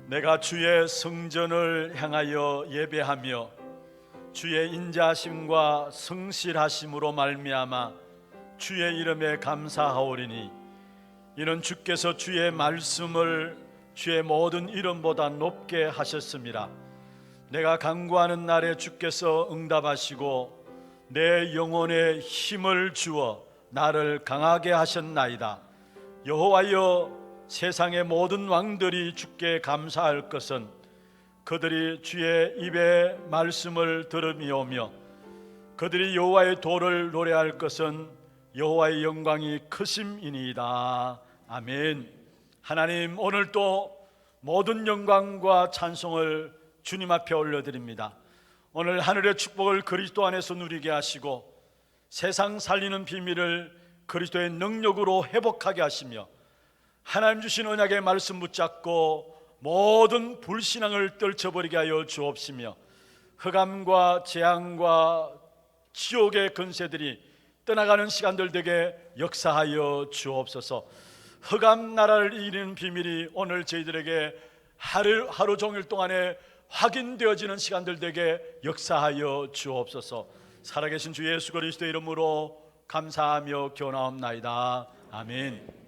내가 주의 성전을 향하여 예배하며 주의 인자하심과 성실하심으로 말미암아 주의 이름에 감사하오리니 이는 주께서 주의 말씀을 주의 모든 이름보다 높게 하셨습니다. 내가 간구하는 날에 주께서 응답하시고 내 영혼에 힘을 주어 나를 강하게 하셨나이다. 여호와여, 세상의 모든 왕들이 주께 감사할 것은 그들이 주의 입의 말씀을 들으며오며 그들이 여호와의 도를 노래할 것은 여호와의 영광이 크심이니이다. 아멘. 하나님, 오늘 또 모든 영광과 찬송을 주님 앞에 올려드립니다. 오늘 하늘의 축복을 그리스도 안에서 누리게 하시고 세상 살리는 비밀을 그리스도의 능력으로 회복하게 하시며 하나님 주신 언약의 말씀 붙잡고 모든 불신앙을 떨쳐버리게 하여 주옵시며 흑암과 재앙과 지옥의 근세들이 떠나가는 시간들 되게 역사하여 주옵소서. 흑암 나라를 이기는 비밀이 오늘 저희들에게 하루 종일 동안에 확인되어지는 시간들 되게 역사하여 주옵소서. 살아계신 주 예수 그리스도의 이름으로 감사하며 기원하옵나이다. 아멘.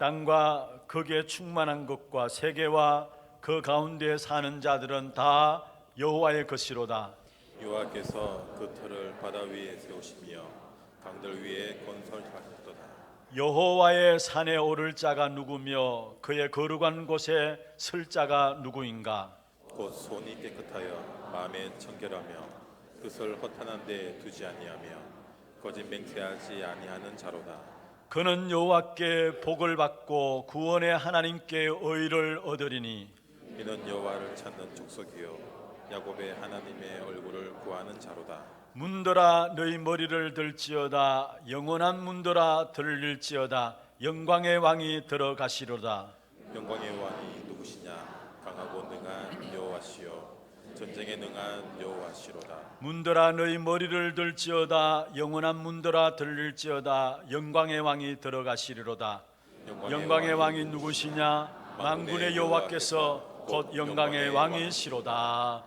땅과 거기에 충만한 것과 세계와 그 가운데 사는 자들은 다 여호와의 것이로다. 여호와께서 그 터를 바다 위에 세우시며 강들 위에 건설하셨도다. 여호와의 산에 오를 자가 누구며 그의 거룩한 곳에 설 자가 누구인가? 곧 손이 깨끗하여 마음에 청결하며 뜻을 허탄한 데 두지 아니하며 거짓 맹세하지 아니하는 자로다. 그는 여호와께 복을 받고 구원의 하나님께 의를 얻으리니 이는 여호와를 찾는 족속이요 야곱의 하나님의 얼굴을 구하는 자로다. 문들아 너희 머리를 들지어다. 영원한 문들아 들릴지어다. 영광의 왕이 들어가시로다. 영광의 왕이 누구시냐? 강하고 능한 여호와시요 전쟁에 능한 여호와시로다. 문들아 너희 머리를 들지어다. 영원한 문들아 들릴지어다. 영광의 왕이 들어가시리로다. 영광의 왕이 누구시냐? 만군의 여호와께서 곧 영광의 왕이시로다.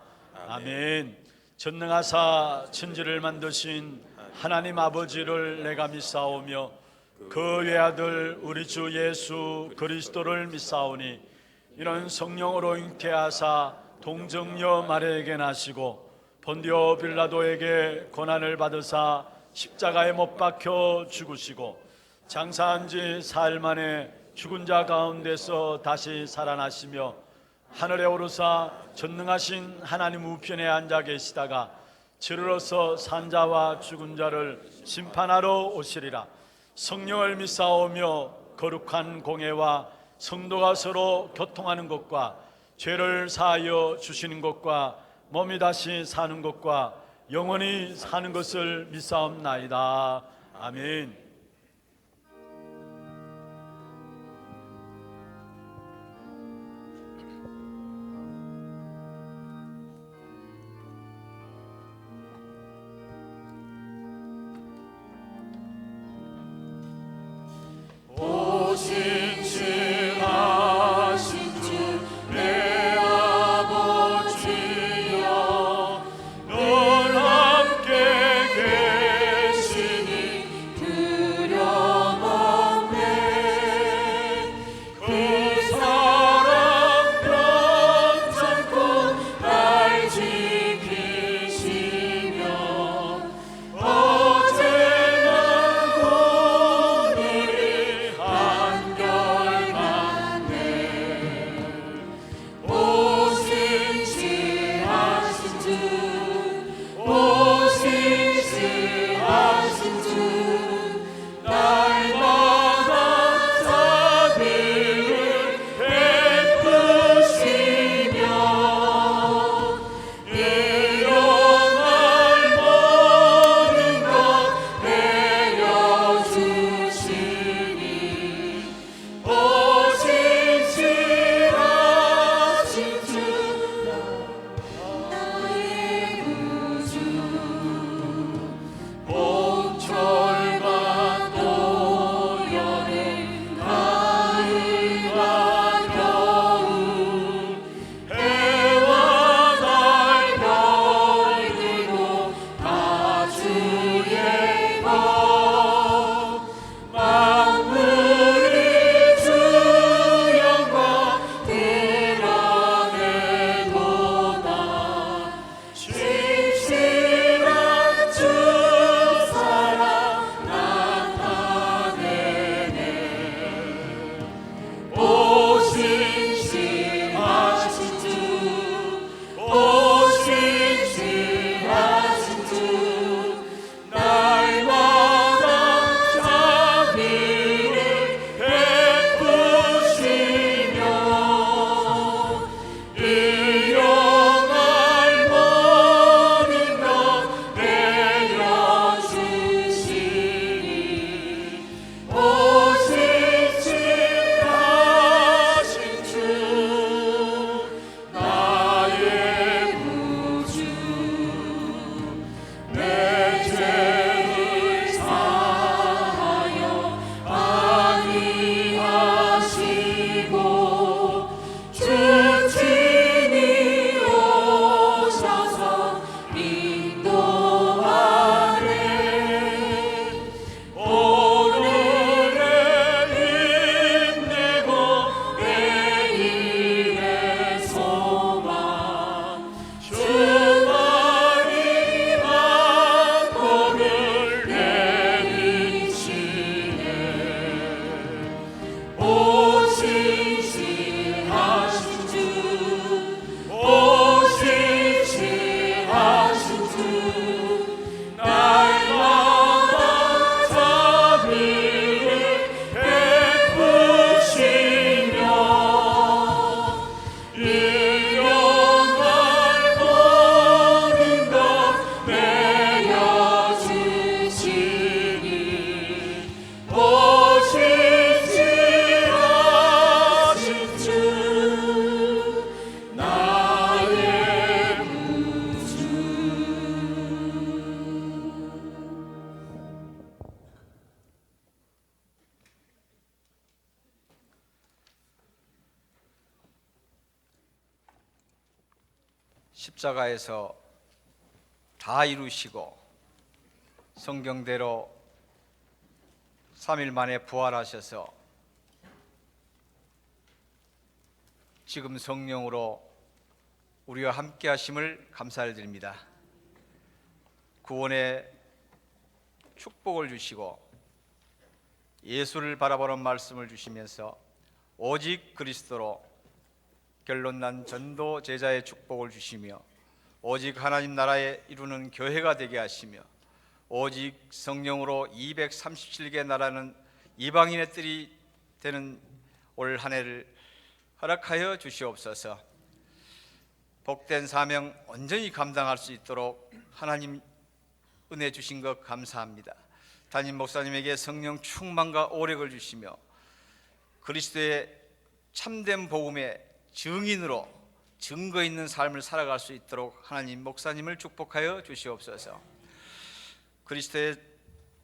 아멘. 전능하사 천지를 만드신 하나님 아버지를 내가 믿사오며 그 외아들 우리 주 예수 그리스도를 믿사오니 이는 성령으로 잉태하사 동정녀 마리아에게 나시고 본디오 빌라도에게 고난을 받으사 십자가에 못 박혀 죽으시고 장사한 지 사흘 만에 죽은 자 가운데서 다시 살아나시며 하늘에 오르사 전능하신 하나님 우편에 앉아 계시다가 저리로서 산자와 죽은 자를 심판하러 오시리라. 성령을 믿사오며 거룩한 공회와 성도가 서로 교통하는 것과 죄를 사하여 주시는 것과 몸이 다시 사는 것과 영원히 사는 것을 믿사옵나이다. 아멘. 십자가에서 다 이루시고 성경대로 3일 만에 부활하셔서 지금 성령으로 우리와 함께 하심을 감사를 드립니다. 구원의 축복을 주시고 예수를 바라보는 말씀을 주시면서 오직 그리스도로 결론난 전도 제자의 축복을 주시며 오직 하나님 나라에 이루는 교회가 되게 하시며 오직 성령으로 237개 나라는 이방인의 뜰이 되는 올 한 해를 허락하여 주시옵소서. 복된 사명 온전히 감당할 수 있도록 하나님 은혜 주신 것 감사합니다. 담임 목사님에게 성령 충만과 오력을 주시며 그리스도의 참된 복음의 증인으로 증거 있는 삶을 살아갈 수 있도록 하나님 목사님을 축복하여 주시옵소서. 그리스도의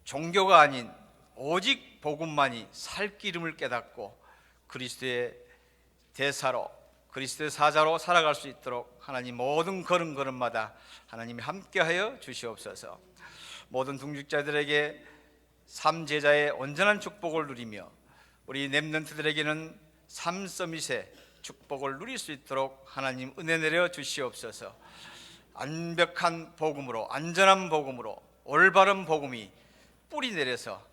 종교가 아닌 오직 복음만이 살 기름을 깨닫고 그리스도의 대사로 그리스도의 사자로 살아갈 수 있도록 하나님 모든 걸음걸음마다 하나님이 함께하여 주시옵소서. 모든 중직자들에게 삼제자의 온전한 축복을 누리며 우리 렘넌트들에게는 삼서밋의 축복을 누릴 수 있도록 하나님 은혜 내려 주시옵소서. 완벽한 복음으로 안전한 복음으로 올바른 복음이 뿌리 내려서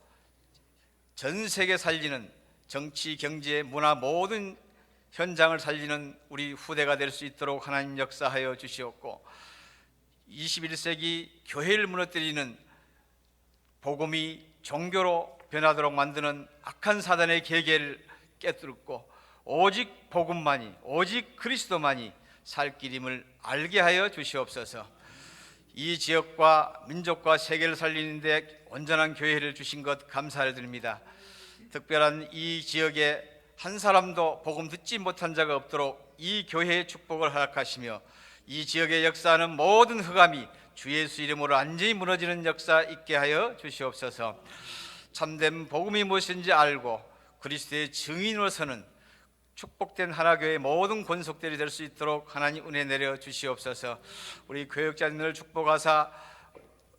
전 세계 살리는 정치, 경제, 문화 모든 현장을 살리는 우리 후대가 될 수 있도록 하나님 역사하여 주시옵고 21세기 교회를 무너뜨리는 복음이 종교로 변하도록 만드는 악한 사단의 계계를 깨뚫고 오직 복음만이 오직 그리스도만이 살 길임을 알게 하여 주시옵소서. 이 지역과 민족과 세계를 살리는 데 온전한 교회를 주신 것 감사를 드립니다. 특별한 이 지역에 한 사람도 복음 듣지 못한 자가 없도록 이 교회의 축복을 허락하시며 이 지역의 역사하는 모든 흑암이 주 예수 이름으로 완전히 무너지는 역사 있게 하여 주시옵소서. 참된 복음이 무엇인지 알고 그리스도의 증인으로서는 축복된 하나교회의 모든 권속들이 될 수 있도록 하나님 은혜 내려 주시옵소서. 우리 교역자님을 축복하사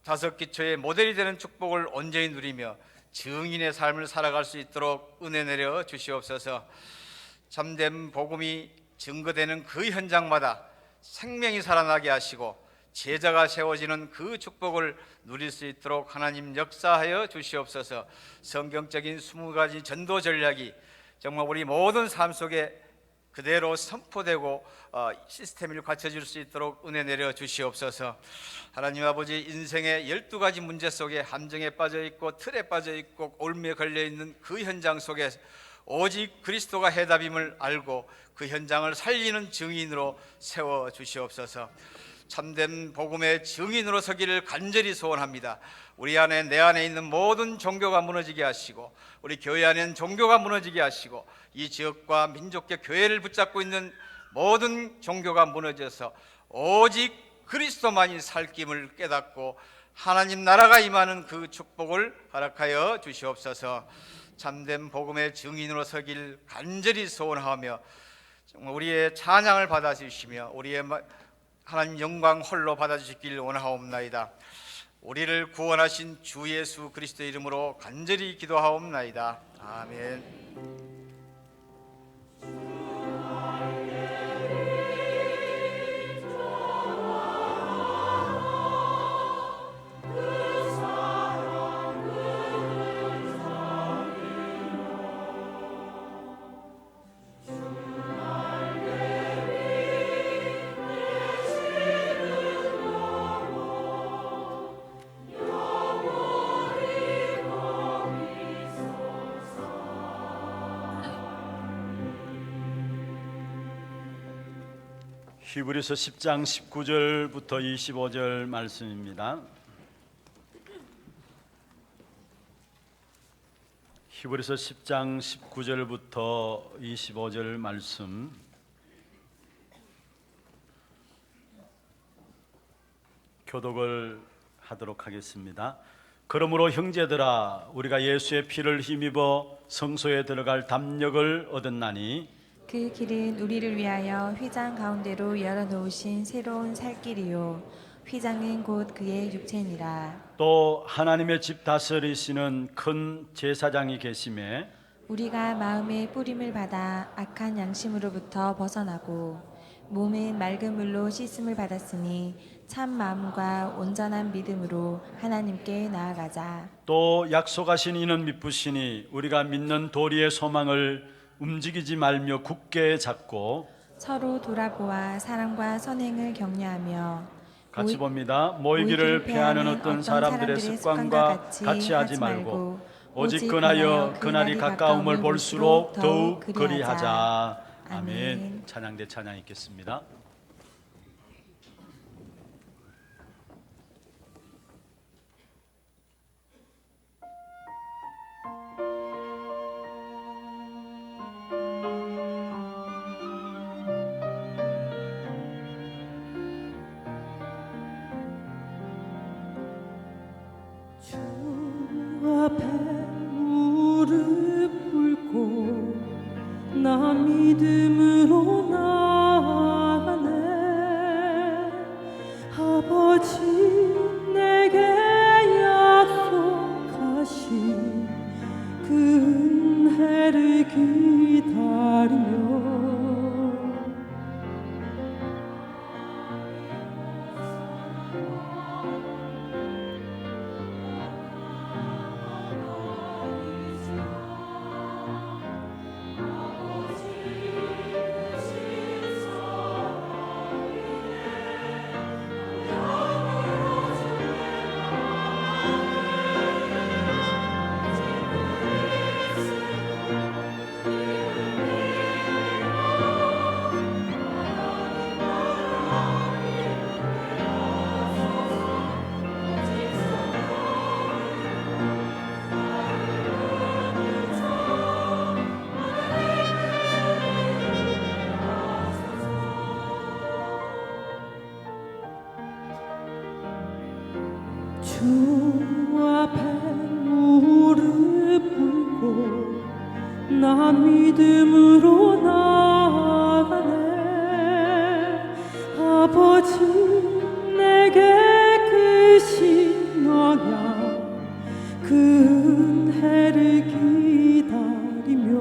다섯 기초의 모델이 되는 축복을 온전히 누리며 증인의 삶을 살아갈 수 있도록 은혜 내려 주시옵소서. 참된 복음이 증거되는 그 현장마다 생명이 살아나게 하시고 제자가 세워지는 그 축복을 누릴 수 있도록 하나님 역사하여 주시옵소서. 성경적인 20가지 전도 전략이 정말 우리 모든 삶 속에 그대로 선포되고 시스템을 갖춰질 수 있도록 은혜 내려 주시옵소서. 하나님 아버지, 인생의 12가지 문제 속에 함정에 빠져 있고 틀에 빠져 있고 올무에 걸려 있는 그 현장 속에 오직 그리스도가 해답임을 알고 그 현장을 살리는 증인으로 세워 주시옵소서. 참된 복음의 증인으로 서기를 간절히 소원합니다. 우리 안에 내 안에 있는 모든 종교가 무너지게 하시고 우리 교회 안에는 종교가 무너지게 하시고 이 지역과 민족계 교회를 붙잡고 있는 모든 종교가 무너져서 오직 그리스도만이 살 길을 깨닫고 하나님 나라가 임하는 그 축복을 허락하여 주시옵소서. 참된 복음의 증인으로 서길 간절히 소원하며 정말 우리의 찬양을 받아주시며 우리의 하나님 영광 홀로 받아주시길 원하옵나이다. 우리를 구원하신 주 예수 그리스도 이름으로 간절히 기도하옵나이다. 아멘. 히브리서 10장 19절부터 25절 말씀입니다. 히브리서 10장 19절부터 25절 말씀 교독을 하도록 하겠습니다. 그러므로 형제들아, 우리가 예수의 피를 힘입어 성소에 들어갈 담력을 얻었나니 그 길은 우리를 위하여 휘장 가운데로 열어놓으신 새로운 살 길이요 휘장은 곧 그의 육체니라. 또 하나님의 집 다스리시는 큰 제사장이 계심에 우리가 마음의 뿌림을 받아 악한 양심으로부터 벗어나고 몸은 맑은 물로 씻음을 받았으니 참 마음과 온전한 믿음으로 하나님께 나아가자. 또 약속하신 이는 미쁘시니 우리가 믿는 도리의 소망을 움직이지 말며 굳게 잡고 서로 돌아보아 사랑과 선행을 격려하며 같이 모이- 봅니다. 모이기를 피하는 어떤 사람들의 습관과 같이 하지 말고 오직 근하여 그날이 가까움을 볼수록 더욱 그리하자. 아멘. 찬양대 찬양 있겠습니다. 주 앞에 무릎 꿇고 나 믿음으로 나아가네. 아버지 내게 약속하신 그 은혜를 기다리며 주 앞에 무릎 꿇고 나 믿음으로 나아가네. 아버지 내게 크신 언약 그 은혜를 기다리며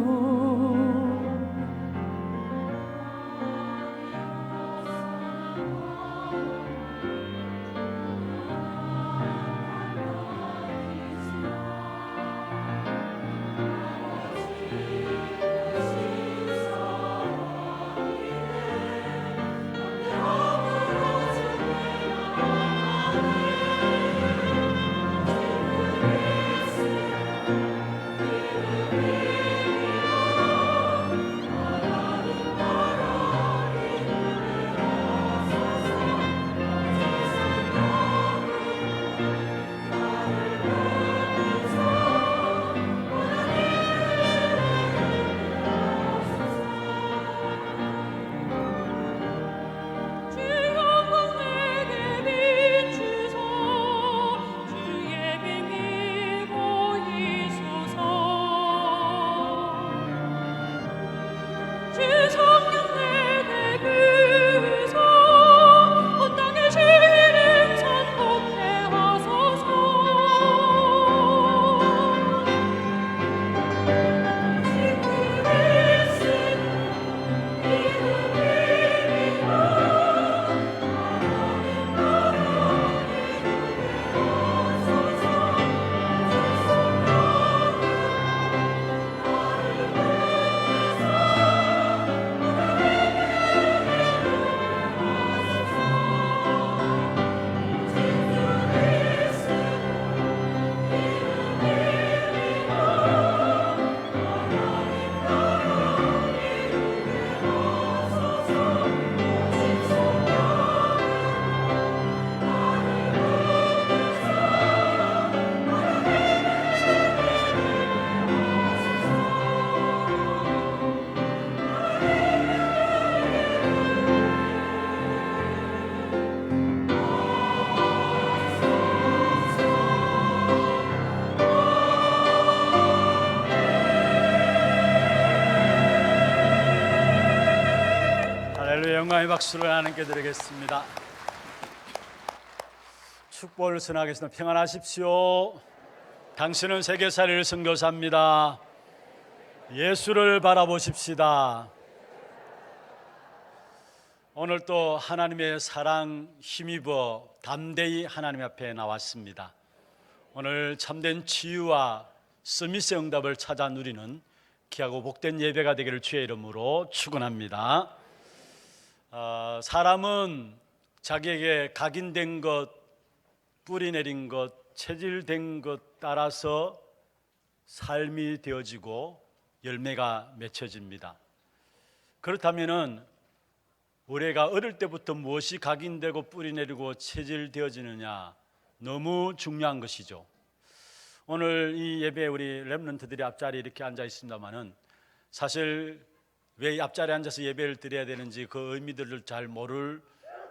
영광의 박수를 하나님께 드리겠습니다. 축복을 선하겠습니다. 평안하십시오. 당신은 세계살이를 선교사입니다. 예수를 바라보십시다. 오늘 또 하나님의 사랑 힘입어 담대히 하나님 앞에 나왔습니다. 오늘 참된 치유와 서밋의 응답을 찾아 누리는 귀하고 복된 예배가 되기를 주의 이름으로 축원합니다. 사람은 자기에게 각인된 것, 뿌리 내린 것, 체질된 것 따라서 삶이 되어지고 열매가 맺혀집니다. 그렇다면은 우리가 어릴 때부터 무엇이 각인되고 뿌리 내리고 체질되어지느냐, 너무 중요한 것이죠. 오늘 이 예배에 우리 렘넌트들이 앞자리에 이렇게 앉아 있습니다만은 사실 왜 앞자리에 앉아서 예배를 드려야 되는지 그 의미들을 잘 모를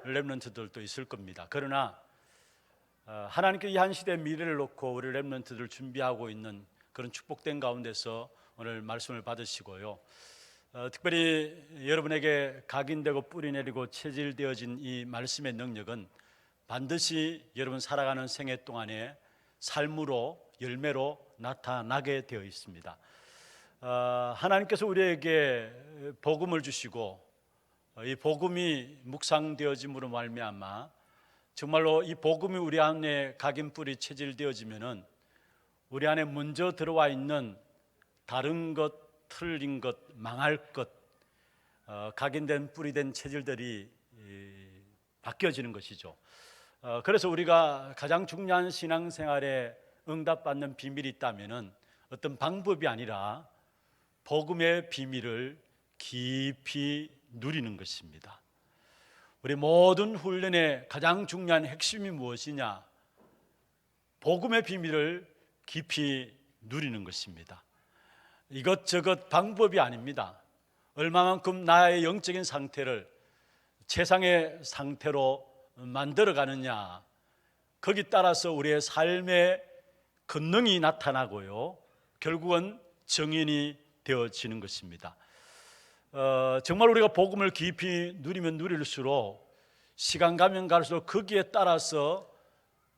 렘넌트들도 있을 겁니다. 그러나 하나님께 이 한 시대의 미래를 놓고 우리 렘넌트들 준비하고 있는 그런 축복된 가운데서 오늘 말씀을 받으시고요. 특별히 여러분에게 각인되고 뿌리 내리고 체질되어진 이 말씀의 능력은 반드시 여러분 살아가는 생애 동안에 삶으로 열매로 나타나게 되어 있습니다. 하나님께서 우리에게 복음을 주시고 이 복음이 묵상되어짐으로 말미암아 정말로 이 복음이 우리 안에 각인 뿌리 체질되어지면은 우리 안에 먼저 들어와 있는 다른 것, 틀린 것, 망할 것, 각인된 뿌리된 체질들이 바뀌어지는 것이죠. 그래서 우리가 가장 중요한 신앙생활에 응답받는 비밀이 있다면은 어떤 방법이 아니라 복음의 비밀을 깊이 누리는 것입니다. 우리 모든 훈련의 가장 중요한 핵심이 무엇이냐? 복음의 비밀을 깊이 누리는 것입니다. 이것저것 방법이 아닙니다. 얼마만큼 나의 영적인 상태를 최상의 상태로 만들어가느냐, 거기 따라서 우리의 삶의 권능이 나타나고요, 결국은 정인이 되어지는 것입니다. 정말 우리가 복음을 깊이 누리면 누릴수록 시간 가면 갈수록 거기에 따라서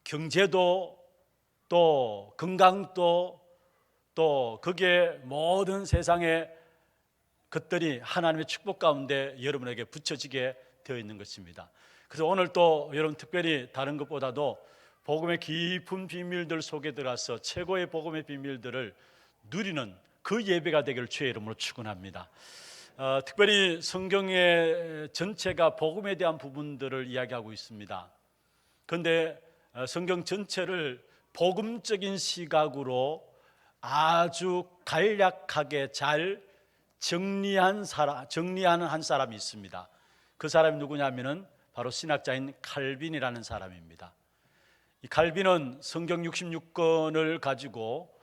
경제도 또 건강도 또 거기에 모든 세상의 것들이 하나님의 축복 가운데 여러분에게 붙여지게 되어 있는 것입니다. 그래서 오늘 또 여러분 특별히 다른 것보다도 복음의 깊은 비밀들 속에 들어가서 최고의 복음의 비밀들을 누리는 그 예배가 되기를 주의 이름으로 축원합니다. 특별히 성경의 전체가 복음에 대한 부분들을 이야기하고 있습니다. 그런데 성경 전체를 복음적인 시각으로 아주 간략하게 잘 정리하는 한 사람이 있습니다. 그 사람이 누구냐면은 바로 신학자인 칼빈이라는 사람입니다. 이 칼빈은 성경 66권을 가지고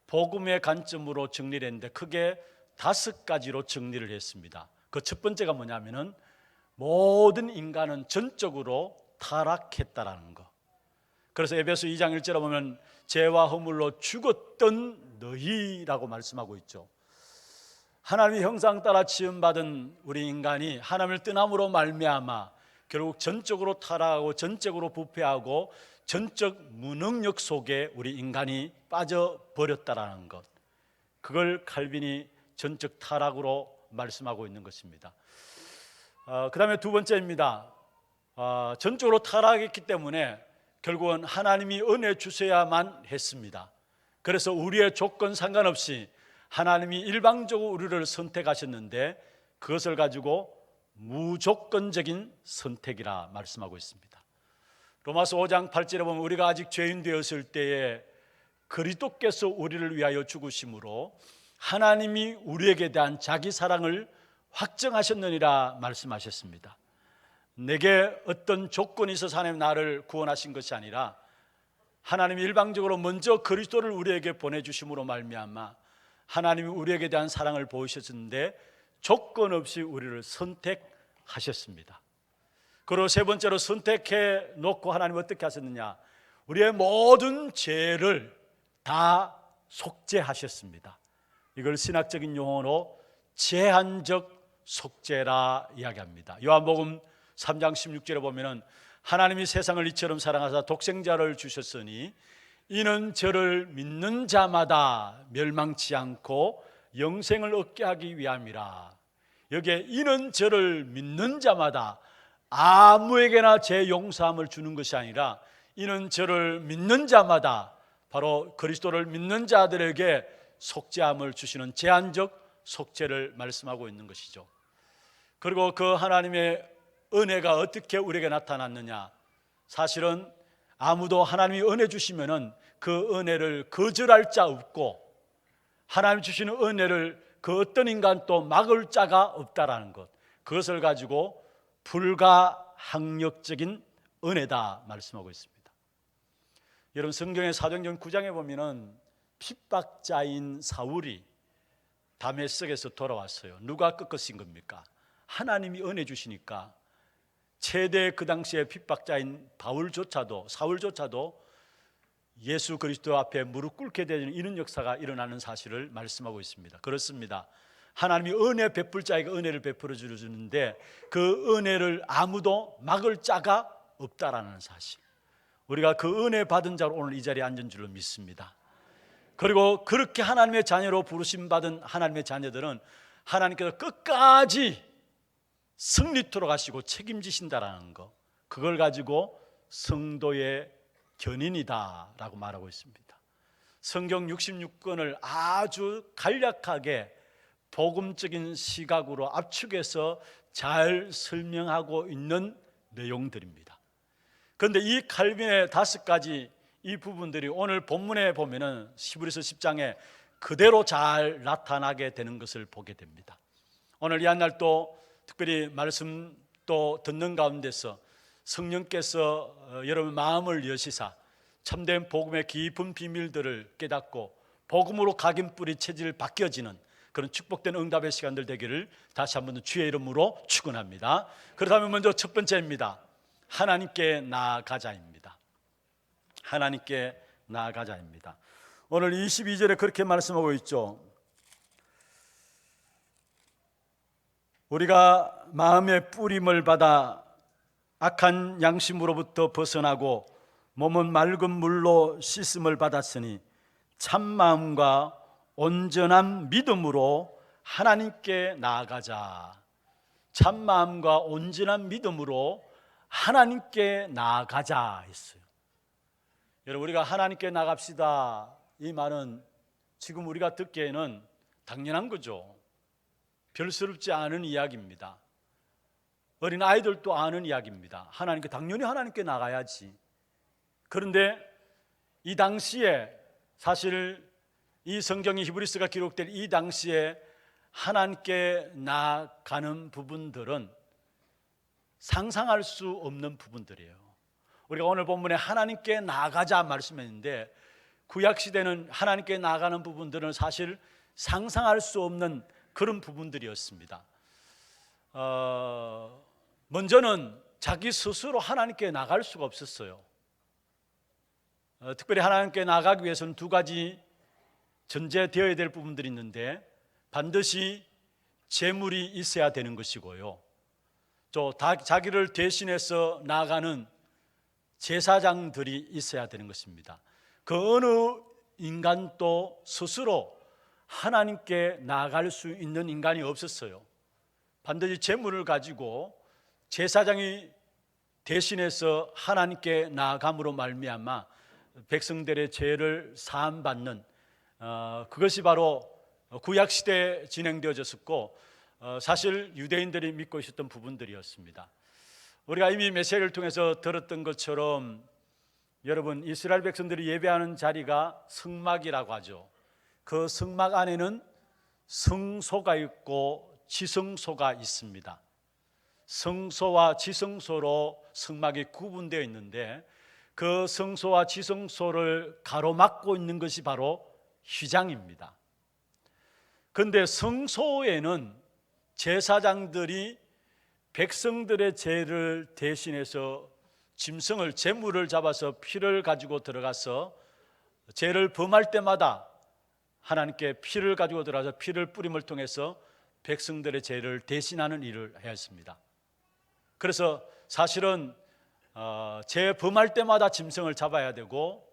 복음의 관점으로 정리를 했는데 크게 5가지로 정리를 했습니다. 그 첫 번째가 뭐냐면은 모든 인간은 전적으로 타락했다라는 거. 그래서 에베소 2장 1절에 보면 죄와 허물로 죽었던 너희라고 말씀하고 있죠. 하나님의 형상 따라 지음받은 우리 인간이 하나님을 떠남으로 말미암아 결국 전적으로 타락하고 전적으로 부패하고 전적 무능력 속에 우리 인간이 빠져버렸다라는 것, 그걸 칼빈이 전적 타락으로 말씀하고 있는 것입니다. 그 다음에 두 번째입니다. 전적으로 타락했기 때문에 결국은 하나님이 은혜 주셔야만 했습니다. 그래서 우리의 조건 상관없이 하나님이 일방적으로 우리를 선택하셨는데 그것을 가지고 무조건적인 선택이라 말씀하고 있습니다. 로마서 5장 8절에 보면 우리가 아직 죄인 되었을 때에 그리스도께서 우리를 위하여 죽으심으로 하나님이 우리에게 대한 자기 사랑을 확정하셨느니라 말씀하셨습니다. 내게 어떤 조건이 있어서 하나님 나를 구원하신 것이 아니라 하나님이 일방적으로 먼저 그리스도를 우리에게 보내주심으로 말미암아 하나님이 우리에게 대한 사랑을 보이셨는데 조건 없이 우리를 선택하셨습니다. 그리고 세 번째로 선택해 놓고 하나님 어떻게 하셨느냐, 우리의 모든 죄를 다 속죄하셨습니다. 이걸 신학적인 용어로 제한적 속죄라 이야기합니다. 요한복음 3장 16절에 보면은 하나님이 세상을 이처럼 사랑하사 독생자를 주셨으니 이는 저를 믿는 자마다 멸망치 않고 영생을 얻게 하기 위함이라. 여기에 이는 저를 믿는 자마다 아무에게나 제 용서함을 주는 것이 아니라 이는 저를 믿는 자마다 바로 그리스도를 믿는 자들에게 속죄함을 주시는 제한적 속죄를 말씀하고 있는 것이죠. 그리고 그 하나님의 은혜가 어떻게 우리에게 나타났느냐? 사실은 아무도 하나님이 은혜 주시면은 그 은혜를 거절할 자 없고 하나님 주시는 은혜를 그 어떤 인간도 막을 자가 없다라는 것, 그것을 가지고 불가항력적인 은혜다 말씀하고 있습니다. 여러분 성경의 사도행전 9장에 보면은 핍박자인 사울이 다메섹에서 돌아왔어요. 누가 꺾으신 겁니까? 하나님이 은혜 주시니까 최대 그 당시에 핍박자인 사울조차도 예수 그리스도 앞에 무릎 꿇게 되는 이런 역사가 일어나는 사실을 말씀하고 있습니다. 그렇습니다. 하나님이 은혜 베풀 자에게 은혜를 베풀어 주는데 그 은혜를 아무도 막을 자가 없다라는 사실, 우리가 그 은혜 받은 자로 오늘 이 자리에 앉은 줄로 믿습니다. 그리고 그렇게 하나님의 자녀로 부르심 받은 하나님의 자녀들은 하나님께서 끝까지 승리토록 하시고 책임지신다라는 거, 그걸 가지고 성도의 견인이다라고 말하고 있습니다. 성경 66권을 아주 간략하게 복음적인 시각으로 압축해서 잘 설명하고 있는 내용들입니다. 그런데 이 칼빈의 5가지 이 부분들이 오늘 본문에 보면은 히브리서 10장에 그대로 잘 나타나게 되는 것을 보게 됩니다. 오늘 이 한날 또 특별히 말씀 또 듣는 가운데서 성령께서 여러분 마음을 여시사 참된 복음의 깊은 비밀들을 깨닫고 복음으로 각인뿌리 체질 바뀌어지는 그런 축복된 응답의 시간들 되기를 다시 한번 주의 이름으로 축원합니다. 그렇다면 먼저 첫 번째입니다. 하나님께 나아가자입니다. 하나님께 나아가자입니다. 오늘 22절에 그렇게 말씀하고 있죠. 우리가 마음의 뿌림을 받아 악한 양심으로부터 벗어나고 몸은 맑은 물로 씻음을 받았으니 참마음과 온전한 믿음으로 하나님께 나아가자. 참마음과 온전한 믿음으로 하나님께 나아가자 했어요. 여러분, 우리가 하나님께 나갑시다, 이 말은 지금 우리가 듣기에는 당연한 거죠. 별스럽지 않은 이야기입니다. 어린 아이들도 아는 이야기입니다. 당연히 하나님께 나가야지. 그런데 이 당시에 사실 이 성경이 히브리서가 기록된 이 당시에 하나님께 나아가는 부분들은 상상할 수 없는 부분들이에요. 우리가 오늘 본문에 하나님께 나아가자 말씀했는데 구약시대는 하나님께 나아가는 부분들은 사실 상상할 수 없는 그런 부분들이었습니다. 먼저는 자기 스스로 하나님께 나갈 수가 없었어요. 특별히 하나님께 나가기 위해서는 2가지 전제되어야 될 부분들이 있는데 반드시 제물이 있어야 되는 것이고요, 또 자기를 대신해서 나아가는 제사장들이 있어야 되는 것입니다. 그 어느 인간도 스스로 하나님께 나아갈 수 있는 인간이 없었어요. 반드시 제물을 가지고 제사장이 대신해서 하나님께 나아감으로 말미암아 백성들의 죄를 사함받는 그것이 바로 구약시대에 진행되어졌었고 사실 유대인들이 믿고 있었던 부분들이었습니다. 우리가 이미 메시지를 통해서 들었던 것처럼 여러분, 이스라엘 백성들이 예배하는 자리가 성막이라고 하죠. 그 성막 안에는 성소가 있고 지성소가 있습니다. 성소와 지성소로 성막이 구분되어 있는데 그 성소와 지성소를 가로막고 있는 것이 바로 휘장입니다. 그런데 성소에는 제사장들이 백성들의 죄를 대신해서 짐승을, 제물을 잡아서 피를 가지고 들어가서 죄를 범할 때마다 하나님께 피를 가지고 들어가서 피를 뿌림을 통해서 백성들의 죄를 대신하는 일을 해야 했습니다. 그래서 사실은 죄 범할 때마다 짐승을 잡아야 되고,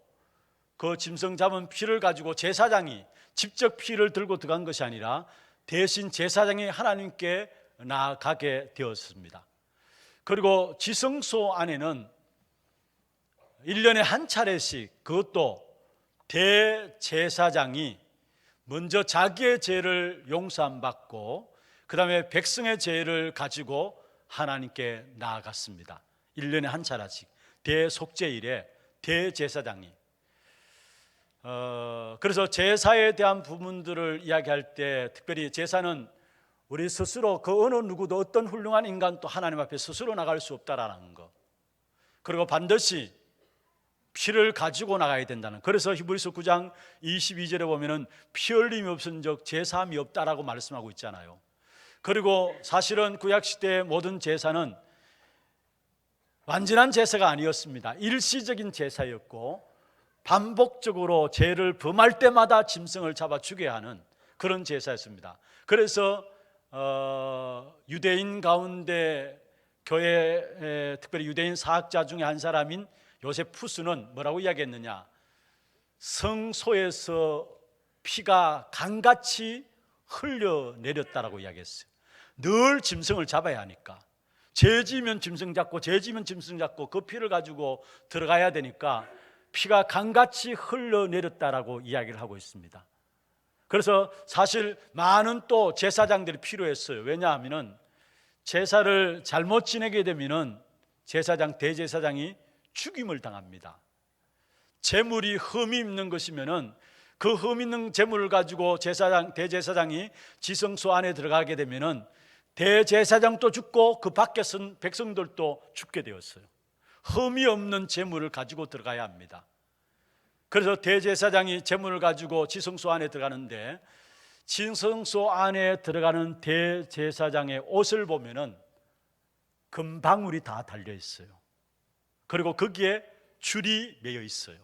그 짐승 잡은 피를 가지고 제사장이 직접 피를 들고 들어간 것이 아니라 대신 제사장이 하나님께 나아가게 되었습니다. 그리고 지성소 안에는 1년에 한 차례씩, 그것도 대제사장이 먼저 자기의 죄를 용서함 받고 그 다음에 백성의 죄를 가지고 하나님께 나아갔습니다. 1년에 한 차례씩 대속죄일에 대제사장이. 그래서 제사에 대한 부분들을 이야기할 때 특별히 제사는 우리 스스로 그 어느 누구도 어떤 훌륭한 인간도 하나님 앞에 스스로 나갈 수 없다라는 것, 그리고 반드시 피를 가지고 나가야 된다는. 그래서 히브리서 9장 22절에 보면은 피 흘림이 없은즉 제사함이 없다라고 말씀하고 있잖아요. 그리고 사실은 구약시대의 모든 제사는 완전한 제사가 아니었습니다. 일시적인 제사였고 반복적으로 죄를 범할 때마다 짐승을 잡아 죽여야 하는 그런 제사였습니다. 그래서 유대인 가운데 교회, 특별히 유대인 사학자 중에 한 사람인 요세푸스는 뭐라고 이야기했느냐, 성소에서 피가 강같이 흘러내렸다라고 이야기했어요. 늘 짐승을 잡아야 하니까, 죄 지면 짐승 잡고 죄 지면 짐승 잡고 그 피를 가지고 들어가야 되니까 피가 강같이 흘러내렸다라고 이야기를 하고 있습니다. 그래서 사실 많은 또 제사장들이 필요했어요. 왜냐하면 제사를 잘못 지내게 되면 제사장, 대제사장이 죽임을 당합니다. 재물이 흠이 있는 것이면은 그 흠 있는 재물을 가지고 제사장, 대제사장이 지성소 안에 들어가게 되면은 대제사장도 죽고 그 밖에 선 백성들도 죽게 되었어요. 흠이 없는 재물을 가지고 들어가야 합니다. 그래서 대제사장이 재물을 가지고 지성소 안에 들어가는데, 지성소 안에 들어가는 대제사장의 옷을 보면은 금방울이 다 달려 있어요. 그리고 거기에 줄이 매여 있어요.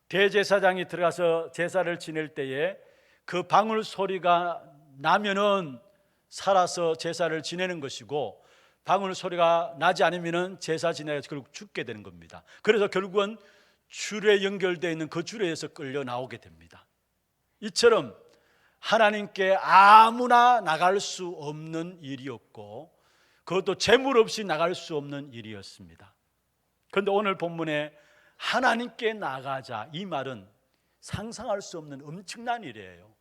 대제사장이 들어가서 제사를 지낼 때에 그 방울 소리가 나면은 살아서 제사를 지내는 것이고, 방울 소리가 나지 않으면은 제사 지내서 결국 죽게 되는 겁니다. 그래서 결국은 줄에 연결되어 있는 그 줄에 의해서 끌려 나오게 됩니다. 이처럼 하나님께 아무나 나갈 수 없는 일이었고, 그것도 재물 없이 나갈 수 없는 일이었습니다. 그런데 오늘 본문에 하나님께 나가자, 이 말은 상상할 수 없는 엄청난 일이에요.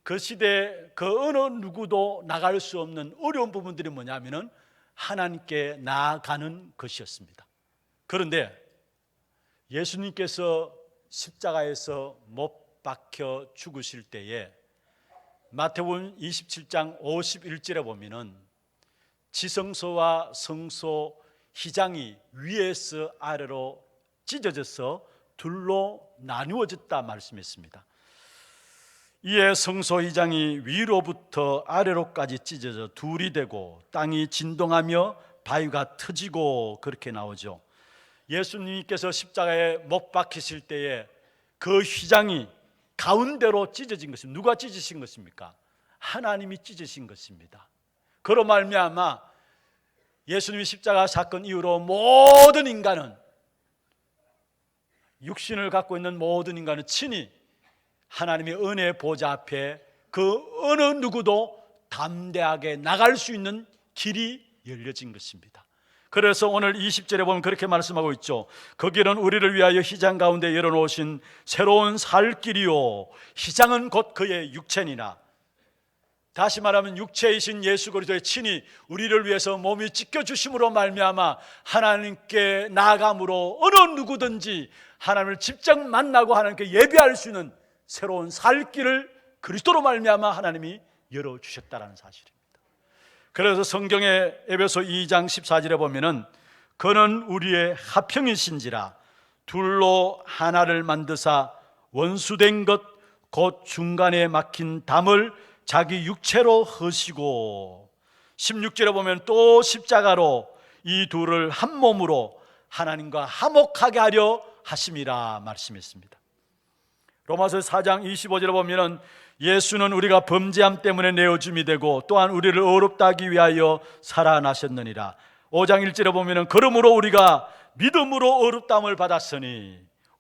그 시대에 그 어느 누구도 나갈 수 없는 어려운 부분들이 뭐냐면은 하나님께 나아가는 것이었습니다. 그런데 예수님께서 십자가에서 못 박혀 죽으실 때에 마태복음 27장 51절에 보면은 지성소와 성소 휘장이 위에서 아래로 찢어져서 둘로 나누어졌다 말씀했습니다. 이에 성소 휘장이 위로부터 아래로까지 찢어져 둘이 되고 땅이 진동하며 바위가 터지고 그렇게 나오죠. 예수님께서 십자가에 못 박히실 때에 그 휘장이 가운데로 찢어진 것입니다. 누가 찢으신 것입니까? 하나님이 찢으신 것입니다. 그로 말미암아 예수님이 십자가 사건 이후로 모든 인간은, 육신을 갖고 있는 모든 인간은 친히 하나님의 은혜의 보좌 앞에 그 어느 누구도 담대하게 나갈 수 있는 길이 열려진 것입니다. 그래서 오늘 20절에 보면 그렇게 말씀하고 있죠. 그 길은 우리를 위하여 휘장 가운데 열어놓으신 새로운 살 길이요, 휘장은 곧 그의 육체니라. 다시 말하면 육체이신 예수 그리스도의 친히 우리를 위해서 몸이 찢겨주심으로 말미암아 하나님께 나아감으로 어느 누구든지 하나님을 직접 만나고 하나님께 예배할 수 있는 새로운 살 길을 그리스도로 말미암아 하나님이 열어주셨다는 사실입니다. 그래서 성경의 에베소 2장 14절에 보면은 그는 우리의 화평이신지라 둘로 하나를 만드사 원수된 것 곧 중간에 막힌 담을 자기 육체로 허시고, 16절에 보면 또 십자가로 이 둘을 한 몸으로 하나님과 화목하게 하려 하심이라 말씀했습니다. 로마서 4장 25절에 보면은 예수는 우리가 범죄함 때문에 내어줌이 되고 또한 우리를 의롭다 하기 위하여 살아나셨느니라. 5장 1절에 보면은 그러므로 우리가 믿음으로 의롭다함을 받았으니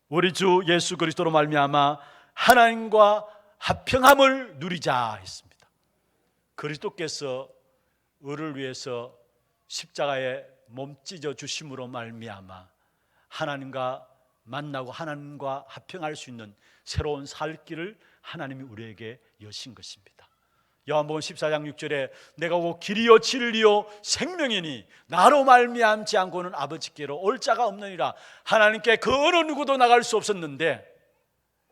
우리 주 예수 그리스도로 말미암아 하나님과 화평함을 누리자 했습니다. 그리스도께서 의를 위해서 십자가에 몸 찢어 주심으로 말미암아 하나님과 만나고 하나님과 화평할 수 있는 새로운 살 길을 하나님이 우리에게 여신 것입니다. 요한복음 14장 6절에 내가 곧 길이요 진리요 생명이니 나로 말미암지 않고는 아버지께로 올 자가 없느니라. 하나님께 그 어느 누구도 나갈 수 없었는데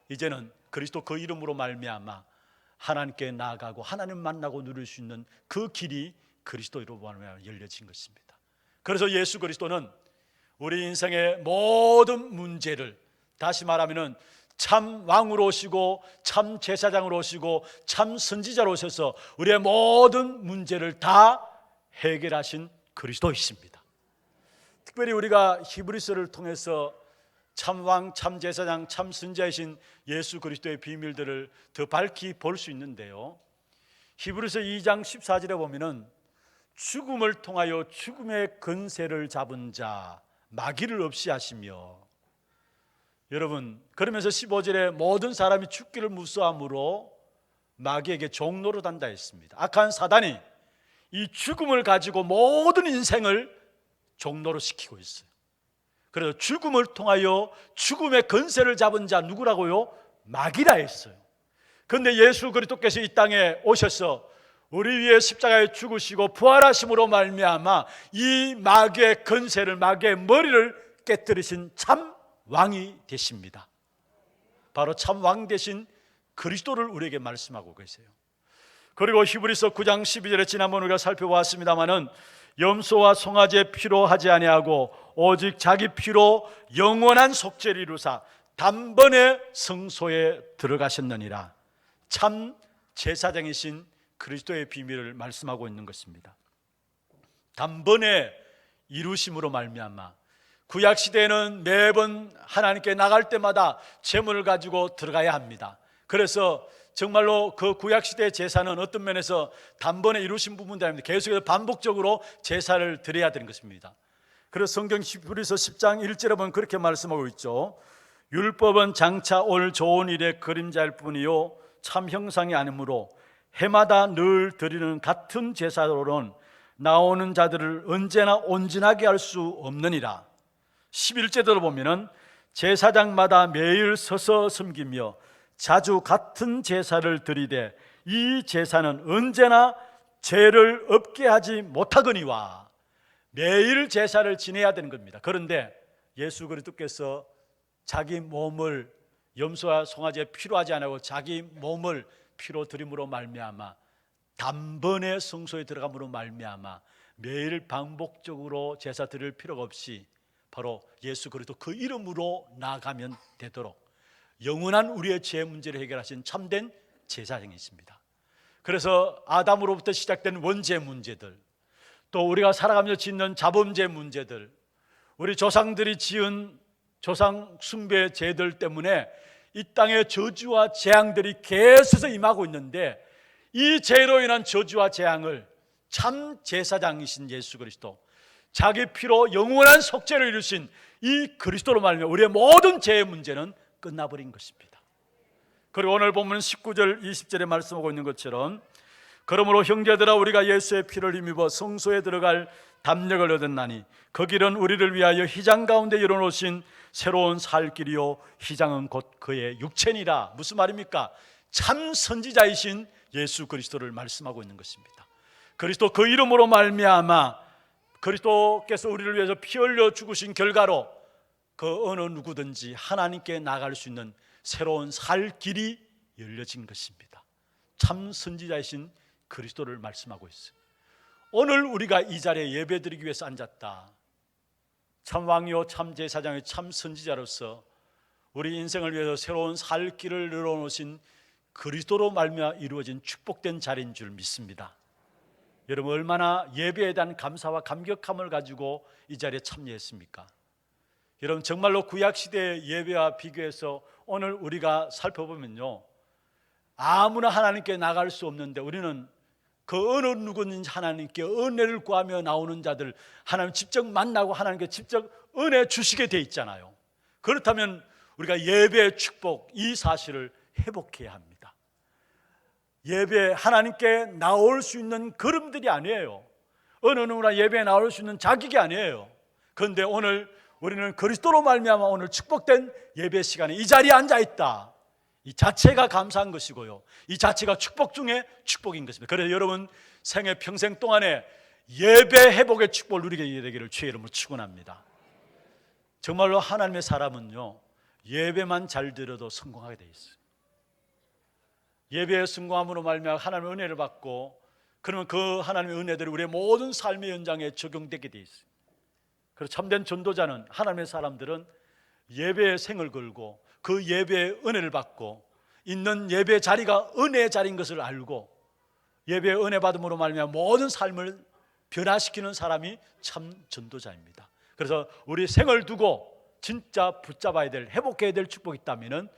이제는 그리스도 그 이름으로 말미암아 하나님께 나아가고 하나님 만나고 누릴 수 있는 그 길이 그리스도로 말미암아 열려진 것입니다. 그래서 예수 그리스도는 우리 인생의 모든 문제를, 다시 말하면 참 왕으로 오시고 참 제사장으로 오시고 참 선지자로 오셔서 우리의 모든 문제를 다 해결하신 그리스도이십니다. 특별히 우리가 히브리서를 통해서 참 왕, 참 제사장, 참 선지자이신 예수 그리스도의 비밀들을 더 밝히 볼 수 있는데요, 히브리서 2장 14절에 보면은 죽음을 통하여 죽음의 권세를 잡은 자 마귀를 없이 하시며, 여러분 그러면서 15절에 모든 사람이 죽기를 무서워함으로 마귀에게 종노릇한다 했습니다. 악한 사단이 이 죽음을 가지고 모든 인생을 종노릇시키고 있어요. 그래서 죽음을 통하여 죽음의 권세를 잡은 자 누구라고요? 마귀라 했어요. 그런데 예수 그리스도께서 이 땅에 오셔서 우리 위해 십자가에 죽으시고 부활하심으로 말미암아 이 마귀의 권세를, 마귀의 머리를 깨뜨리신 참 왕이 되십니다. 바로 참 왕 되신 그리스도를 우리에게 말씀하고 계세요. 그리고 히브리서 9장 12절에 지난번 우리가 살펴보았습니다마는 염소와 송아지의 피로 하지 아니하고 오직 자기 피로 영원한 속죄를 이루사 단번에 성소에 들어가셨느니라. 참 제사장이신 그리스도의 비밀을 말씀하고 있는 것입니다. 단번에 이루심으로 말미암아 구약 시대에는 매번 하나님께 나갈 때마다 제물을 가지고 들어가야 합니다. 그래서 정말로 그 구약 시대의 제사는 어떤 면에서 단번에 이루신 부분도 아닙니다. 계속해서 반복적으로 제사를 드려야 되는 것입니다. 그래서 성경 히브리서 10장 1절에 보면 그렇게 말씀하고 있죠. 율법은 장차 올 좋은 일의 그림자일 뿐이요 참 형상이 아니므로 해마다 늘 드리는 같은 제사로는 나오는 자들을 언제나 온전하게 할 수 없느니라. 11절에 보면은 제사장마다 매일 서서 섬기며 자주 같은 제사를 드리되 이 제사는 언제나 죄를 없게 하지 못하거니와. 매일 제사를 지내야 되는 겁니다. 그런데 예수 그리스도께서 자기 몸을 염소와 송아지에 피로 하지 않고 자기 몸을 피로 드림으로 말미암아 단번에 성소에 들어감으로 말미암아 매일 반복적으로 제사 드릴 필요가 없이 바로 예수 그리스도 그 이름으로 나아가면 되도록 영원한 우리의 죄 문제를 해결하신 참된 제사장이십니다. 그래서 아담으로부터 시작된 원죄 문제들, 또 우리가 살아가면서 짓는 자범죄 문제들, 우리 조상들이 지은 조상 숭배 죄들 때문에 이 땅의 저주와 재앙들이 계속해서 임하고 있는데 이 죄로 인한 저주와 재앙을 참 제사장이신 예수 그리스도, 자기 피로 영원한 속죄를 이루신 이 그리스도로 말미암아 우리의 모든 죄의 문제는 끝나버린 것입니다. 그리고 오늘 본문 19절 20절에 말씀하고 있는 것처럼 그러므로 형제들아 우리가 예수의 피를 힘입어 성소에 들어갈 담력을 얻었나니 그 길은 우리를 위하여 휘장 가운데 열어놓으신 새로운 살 길이요 휘장은 곧 그의 육체니라. 무슨 말입니까? 참 선지자이신 예수 그리스도를 말씀하고 있는 것입니다. 그리스도 그 이름으로 말미암아 그리스도께서 우리를 위해서 피 흘려 죽으신 결과로 그 어느 누구든지 하나님께 나갈 수 있는 새로운 살 길이 열려진 것입니다. 참 선지자이신 그리스도를 말씀하고 있어요. 오늘 우리가 이 자리에 예배드리기 위해서 앉았다. 참 왕이요 참 제사장의 참 선지자로서 우리 인생을 위해서 새로운 살 길을 열어놓으신 그리스도로 말미암아 이루어진 축복된 자리인 줄 믿습니다. 여러분 얼마나 예배에 대한 감사와 감격함을 가지고 이 자리에 참여했습니까? 여러분 정말로 구약시대의 예배와 비교해서 오늘 우리가 살펴보면요, 아무나 하나님께 나갈 수 없는데 우리는 그 어느 누구든지 하나님께 은혜를 구하며 나오는 자들 하나님 직접 만나고 하나님께 직접 은혜 주시게 돼 있잖아요. 그렇다면 우리가 예배의 축복, 이 사실을 회복해야 합니다. 예배 하나님께 나올 수 있는 걸음들이 아니에요. 어느 누구나 예배에 나올 수 있는 자격이 아니에요. 그런데 오늘 우리는 그리스도로 말미암아 오늘 축복된 예배 시간에 이 자리에 앉아 있다, 이 자체가 감사한 것이고요, 이 자체가 축복 중에 축복인 것입니다. 그래서 여러분 생애 평생 동안에 예배 회복의 축복을 누리게 되기를 주의 이름으로 축원합니다. 정말로 하나님의 사람은요, 예배만 잘 드려도 성공하게 돼 있어요. 예배의 성공함으로 말미암아 하나님의 은혜를 받고, 그러면 그 하나님의 은혜들이 우리의 모든 삶의 현장에 적용되게 돼 있어요. 그래서 참된 전도자는, 하나님의 사람들은 예배의 생을 걸고 그 예배의 은혜를 받고 있는 예배 자리가 은혜의 자리인 것을 알고 예배의 은혜 받음으로 말미암아 모든 삶을 변화시키는 사람이 참 전도자입니다. 그래서 우리 생을 두고 진짜 붙잡아야 될, 회복해야 될 축복이 있다면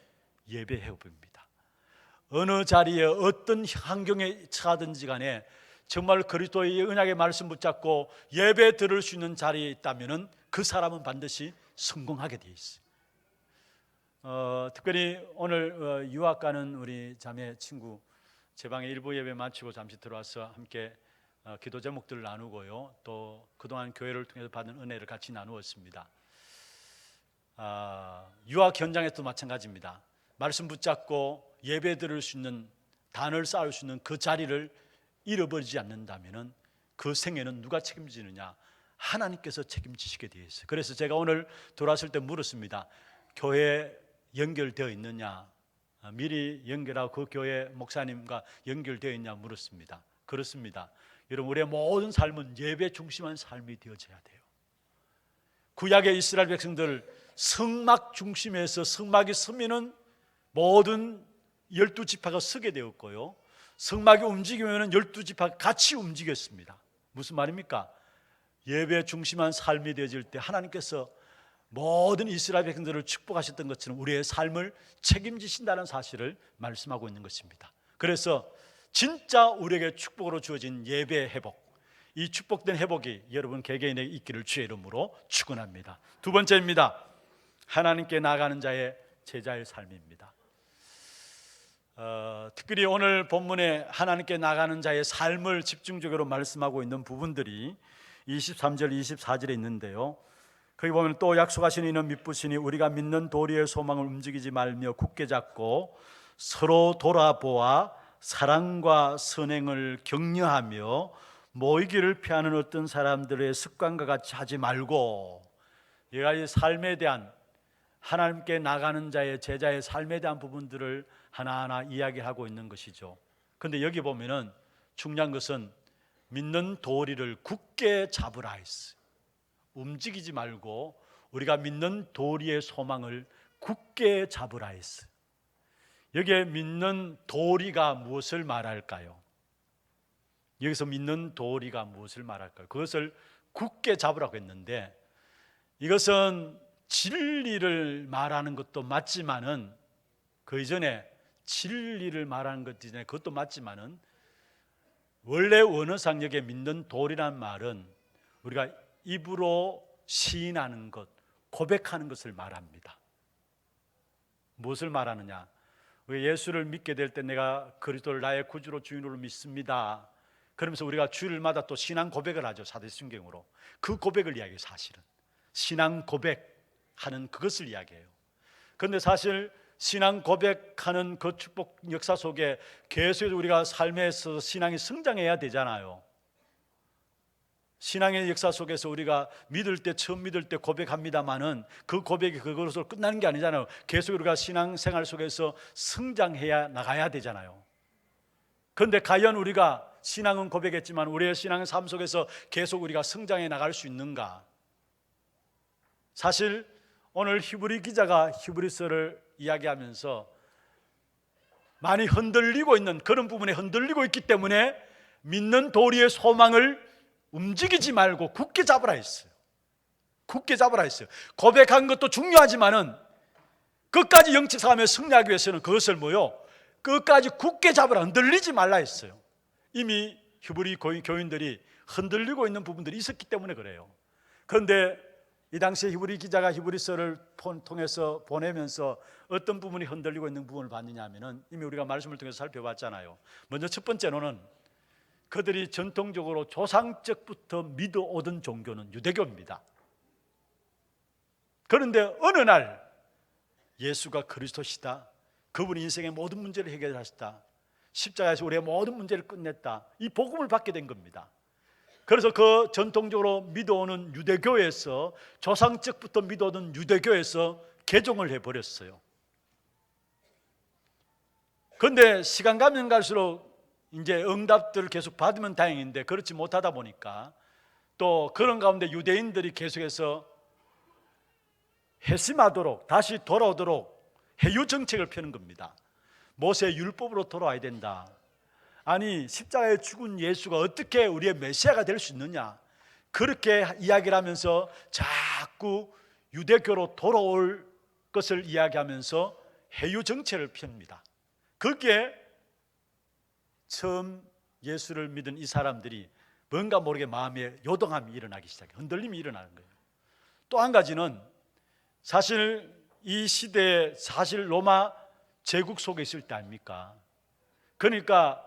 예배 회복입니다. 어느 자리에 어떤 환경에 처하든지 간에 정말 그리스도의 언약의 말씀 붙잡고 예배 들을 수 있는 자리에 있다면 그 사람은 반드시 성공하게 돼 있어요. 특별히 오늘 유학 가는 우리 자매 친구 제 방에 일부 예배 마치고 잠시 들어와서 함께 기도 제목들을 나누고요, 또 그동안 교회를 통해서 받은 은혜를 같이 나누었습니다. 유학 현장에서도 마찬가지입니다. 말씀 붙잡고 예배 드릴 수 있는, 단을 쌓을 수 있는 그 자리를 잃어버리지 않는다면 그 생애는 누가 책임지느냐? 하나님께서 책임지시게 되어 있어요. 그래서 제가 오늘 돌아왔을 때 물었습니다. 교회에 연결되어 있느냐? 미리 연결하고 그 교회 목사님과 연결되어 있냐 물었습니다. 그렇습니다. 여러분, 우리의 모든 삶은 예배 중심한 삶이 되어져야 돼요. 구약의 이스라엘 백성들 성막 중심에서 성막이 서면은 모든 12지파가 서게 되었고요, 성막이 움직이면 12지파가 같이 움직였습니다. 무슨 말입니까? 예배 중심한 삶이 되어질 때 하나님께서 모든 이스라엘 백성들을 축복하셨던 것처럼 우리의 삶을 책임지신다는 사실을 말씀하고 있는 것입니다. 그래서 진짜 우리에게 축복으로 주어진 예배 회복, 이 축복된 회복이 여러분 개개인에게 있기를 주의 이름으로 축원합니다. 두 번째입니다. 하나님께 나아가는 자의 제자의 삶입니다. 특별히 오늘 본문에 하나님께 나가는 자의 삶을 집중적으로 말씀하고 있는 부분들이 23절, 24절에 있는데요, 거기 보면 또 약속하신 이는 믿으시니 우리가 믿는 도리의 소망을 움직이지 말며 굳게 잡고 서로 돌아보아 사랑과 선행을 격려하며 모이기를 피하는 어떤 사람들의 습관과 같이 하지 말고, 얘가 이 삶에 대한, 하나님께 나가는 자의 제자의 삶에 대한 부분들을 하나하나 이야기하고 있는 것이죠. 그런데 여기 보면은 중요한 것은 믿는 도리를 굳게 잡으라 했어요. 움직이지 말고 우리가 믿는 도리의 소망을 굳게 잡으라 했어요. 여기에 믿는 도리가 무엇을 말할까요? 여기서 믿는 도리가 무엇을 말할까요? 그것을 굳게 잡으라고 했는데, 이것은 진리를 말하는 것도 맞지만은, 그 이전에 진리를 말하는 것 이전에 그것도 맞지만은, 원래 원어상 여기에 믿는 도리란 말은 우리가 입으로 시인하는 것, 고백하는 것을 말합니다. 무엇을 말하느냐? 우리 예수를 믿게 될 때 내가 그리스도를 나의 구주로 주인으로 믿습니다. 그러면서 우리가 주일마다 또 신앙 고백을 하죠. 사도신경으로. 그 고백을 이야기해요. 사실은 신앙 고백하는 그것을 이야기해요. 그런데 사실 신앙 고백하는 그 축복 역사 속에 계속 우리가 삶에서 신앙이 성장해야 되잖아요. 신앙의 역사 속에서 우리가 믿을 때, 처음 믿을 때 고백합니다마는 그 고백이 그것으로 끝나는 게 아니잖아요. 계속 우리가 신앙생활 속에서 성장해야 나가야 되잖아요. 그런데 과연 우리가 신앙은 고백했지만 우리의 신앙의 삶 속에서 계속 우리가 성장해 나갈 수 있는가? 사실 오늘 히브리 기자가 히브리서를 이야기하면서 많이 흔들리고 있는 그런 부분에 흔들리고 있기 때문에 믿는 도리의 소망을 움직이지 말고 굳게 잡으라 했어요. 굳게 잡으라 했어요. 고백한 것도 중요하지만은 끝까지 영적 싸움에 승리하기 위해서는 그것을 뭐요? 끝까지 굳게 잡으라, 흔들리지 말라 했어요. 이미 히브리 교인들이 흔들리고 있는 부분들이 있었기 때문에 그래요. 그런데 이 당시에 히브리 기자가 히브리서를 통해서 보내면서 어떤 부분이 흔들리고 있는 부분을 봤느냐 하면은 이미 우리가 말씀을 통해서 살펴봤잖아요. 먼저 첫 번째로는 그들이 전통적으로 조상적부터 믿어오던 종교는 유대교입니다. 그런데 어느 날 예수가 그리스도시다, 그분이 인생의 모든 문제를 해결하셨다, 십자가에서 우리의 모든 문제를 끝냈다, 이 복음을 받게 된 겁니다. 그래서 그 전통적으로 믿어오는 유대교에서, 조상적부터 믿어오던 유대교에서 개종을 해버렸어요. 그런데 시간 가면 갈수록 이제 응답들을 계속 받으면 다행인데 그렇지 못하다 보니까 또 그런 가운데 유대인들이 계속해서 회심하도록, 다시 돌아오도록 해유 정책을 펴는 겁니다. 모세의 율법으로 돌아와야 된다. 아니, 십자가에 죽은 예수가 어떻게 우리의 메시아가 될 수 있느냐, 그렇게 이야기를 하면서 자꾸 유대교로 돌아올 것을 이야기하면서 해유 정책을 펴니다. 거기에 처음 예수를 믿은 이 사람들이 뭔가 모르게 마음에 요동함이 일어나기 시작해요. 흔들림이 일어나는 거예요. 또 한 가지는 사실 이 시대에 사실 로마 제국 속에 있을 때 아닙니까? 그러니까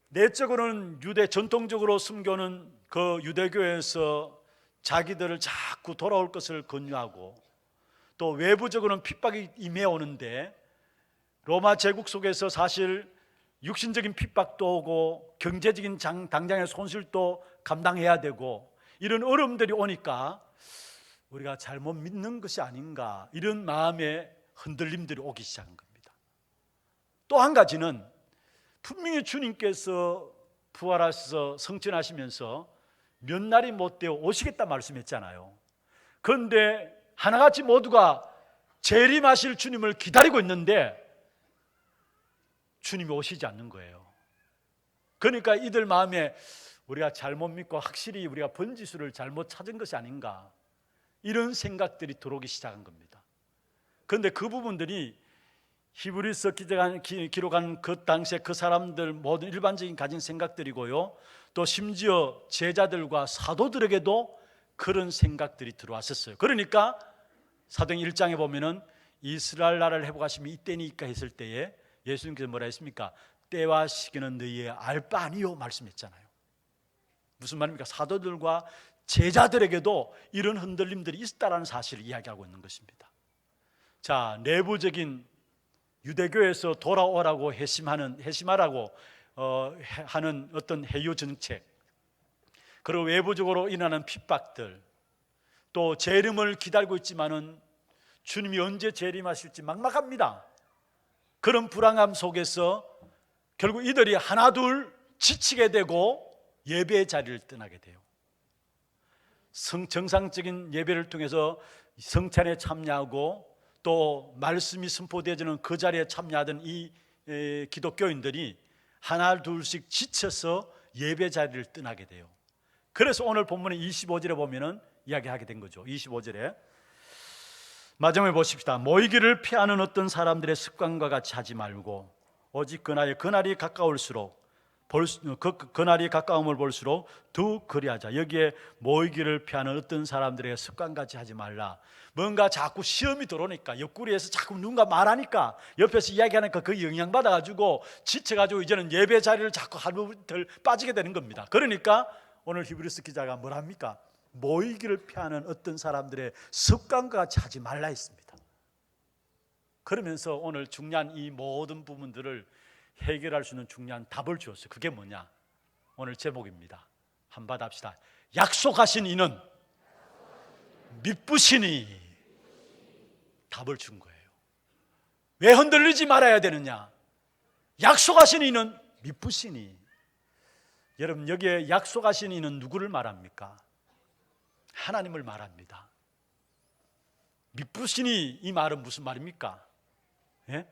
내적으로는 유대 전통적으로 숨겨는 그 유대교에서 자기들을 자꾸 돌아올 것을 권유하고, 또 외부적으로는 핍박이 임해오는데 로마 제국 속에서 사실 육신적인 핍박도 오고 경제적인 당장의 손실도 감당해야 되고 이런 어려움들이 오니까 우리가 잘못 믿는 것이 아닌가, 이런 마음의 흔들림들이 오기 시작한 겁니다. 또 한 가지는 분명히 주님께서 부활하셔서 성천하시면서 몇 날이 못 되어 오시겠다 말씀했잖아요. 그런데 하나같이 모두가 재림하실 주님을 기다리고 있는데 주님이 오시지 않는 거예요. 그러니까 이들 마음에 우리가 잘못 믿고 확실히 우리가 번지수를 잘못 찾은 것이 아닌가, 이런 생각들이 들어오기 시작한 겁니다. 그런데 그 부분들이 히브리서 기록한 그 당시에 그 사람들 모든 일반적인 가진 생각들이고요, 또 심지어 제자들과 사도들에게도 그런 생각들이 들어왔었어요. 그러니까 사도행 1장에 보면은 이스라엘 나라를 회복하심이 이때니까 했을 때에 예수님께서 뭐라 했습니까? 때와 시기는 너희의 알 바 아니요 말씀했잖아요. 무슨 말입니까? 사도들과 제자들에게도 이런 흔들림들이 있다라는 사실을 이야기하고 있는 것입니다. 자, 내부적인 유대교에서 돌아오라고 회심하라고 하는 어떤 해유 정책, 그리고 외부적으로 일어나는 핍박들, 또 재림을 기다리고 있지만은 주님이 언제 재림하실지 막막합니다. 그런 불안감 속에서 결국 이들이 하나둘 지치게 되고 예배의 자리를 떠나게 돼요. 정상적인 예배를 통해서 성찬에 참여하고 또 말씀이 선포되어지는 그 자리에 참여하던 이 기독교인들이 하나 둘씩 지쳐서 예배 자리를 떠나게 돼요. 그래서 오늘 본문의 25절에 보면은 이야기하게 된 거죠. 25절에 마지막에 보십시다. 모이기를 피하는 어떤 사람들의 습관과 같이 하지 말고 오직 그날이 가까울수록 그날이 가까움을 볼수록 더 그리하자. 여기에 모이기를 피하는 어떤 사람들의 습관같이 하지 말라. 뭔가 자꾸 시험이 들어오니까, 옆구리에서 자꾸 누군가 말하니까, 옆에서 이야기하니까 그 영향받아가지고 지쳐가지고 이제는 예배 자리를 자꾸 하루 이틀 빠지게 되는 겁니다. 그러니까 오늘 히브리서 기자가 뭐랍니까? 모이기를 피하는 어떤 사람들의 습관과 같이 하지 말라 했습니다. 그러면서 오늘 중요한 이 모든 부분들을 해결할 수 있는 중요한 답을 주었어요. 그게 뭐냐? 오늘 제목입니다. 한번 합시다. 약속하신 이는 믿으시니. 답을 준 거예요. 왜 흔들리지 말아야 되느냐? 약속하신 이는 믿으시니. 여러분, 여기에 약속하신 이는 누구를 말합니까? 하나님을 말합니다. 믿으시니, 이 말은 무슨 말입니까? 예?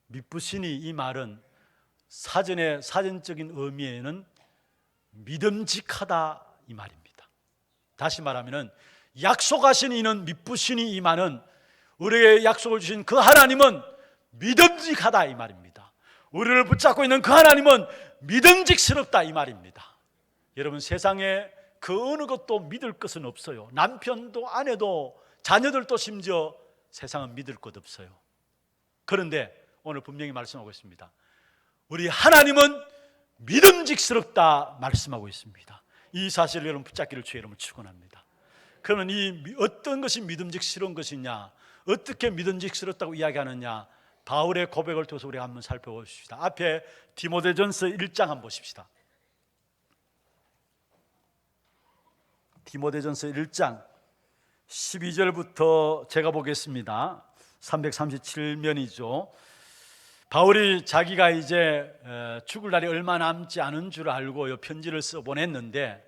믿으시니, 이 말은 사전적인 의미에는 믿음직하다, 이 말입니다. 다시 말하면 약속하신 이는 믿으시니, 이 말은 우리에게 약속을 주신 그 하나님은 믿음직하다 이 말입니다. 우리를 붙잡고 있는 그 하나님은 믿음직스럽다 이 말입니다. 여러분, 세상에 그 어느 것도 믿을 것은 없어요. 남편도 아내도 자녀들도 심지어 세상은 믿을 것 없어요. 그런데 오늘 분명히 말씀하고 있습니다. 우리 하나님은 믿음직스럽다 말씀하고 있습니다. 이 사실을 여러분 붙잡기를 주의 이름으로 축원합니다. 그러면 이 어떤 것이 믿음직스러운 것이냐, 어떻게 믿음직스럽다고 이야기하느냐, 바울의 고백을 통해서 우리가 한번 살펴봅시다. 앞에 디모데전서 1장 한번 보십시다. 디모데전서 1장 12절부터 제가 보겠습니다. 337면이죠. 바울이 자기가 이제 죽을 날이 얼마 남지 않은 줄 알고 이 편지를 써 보냈는데,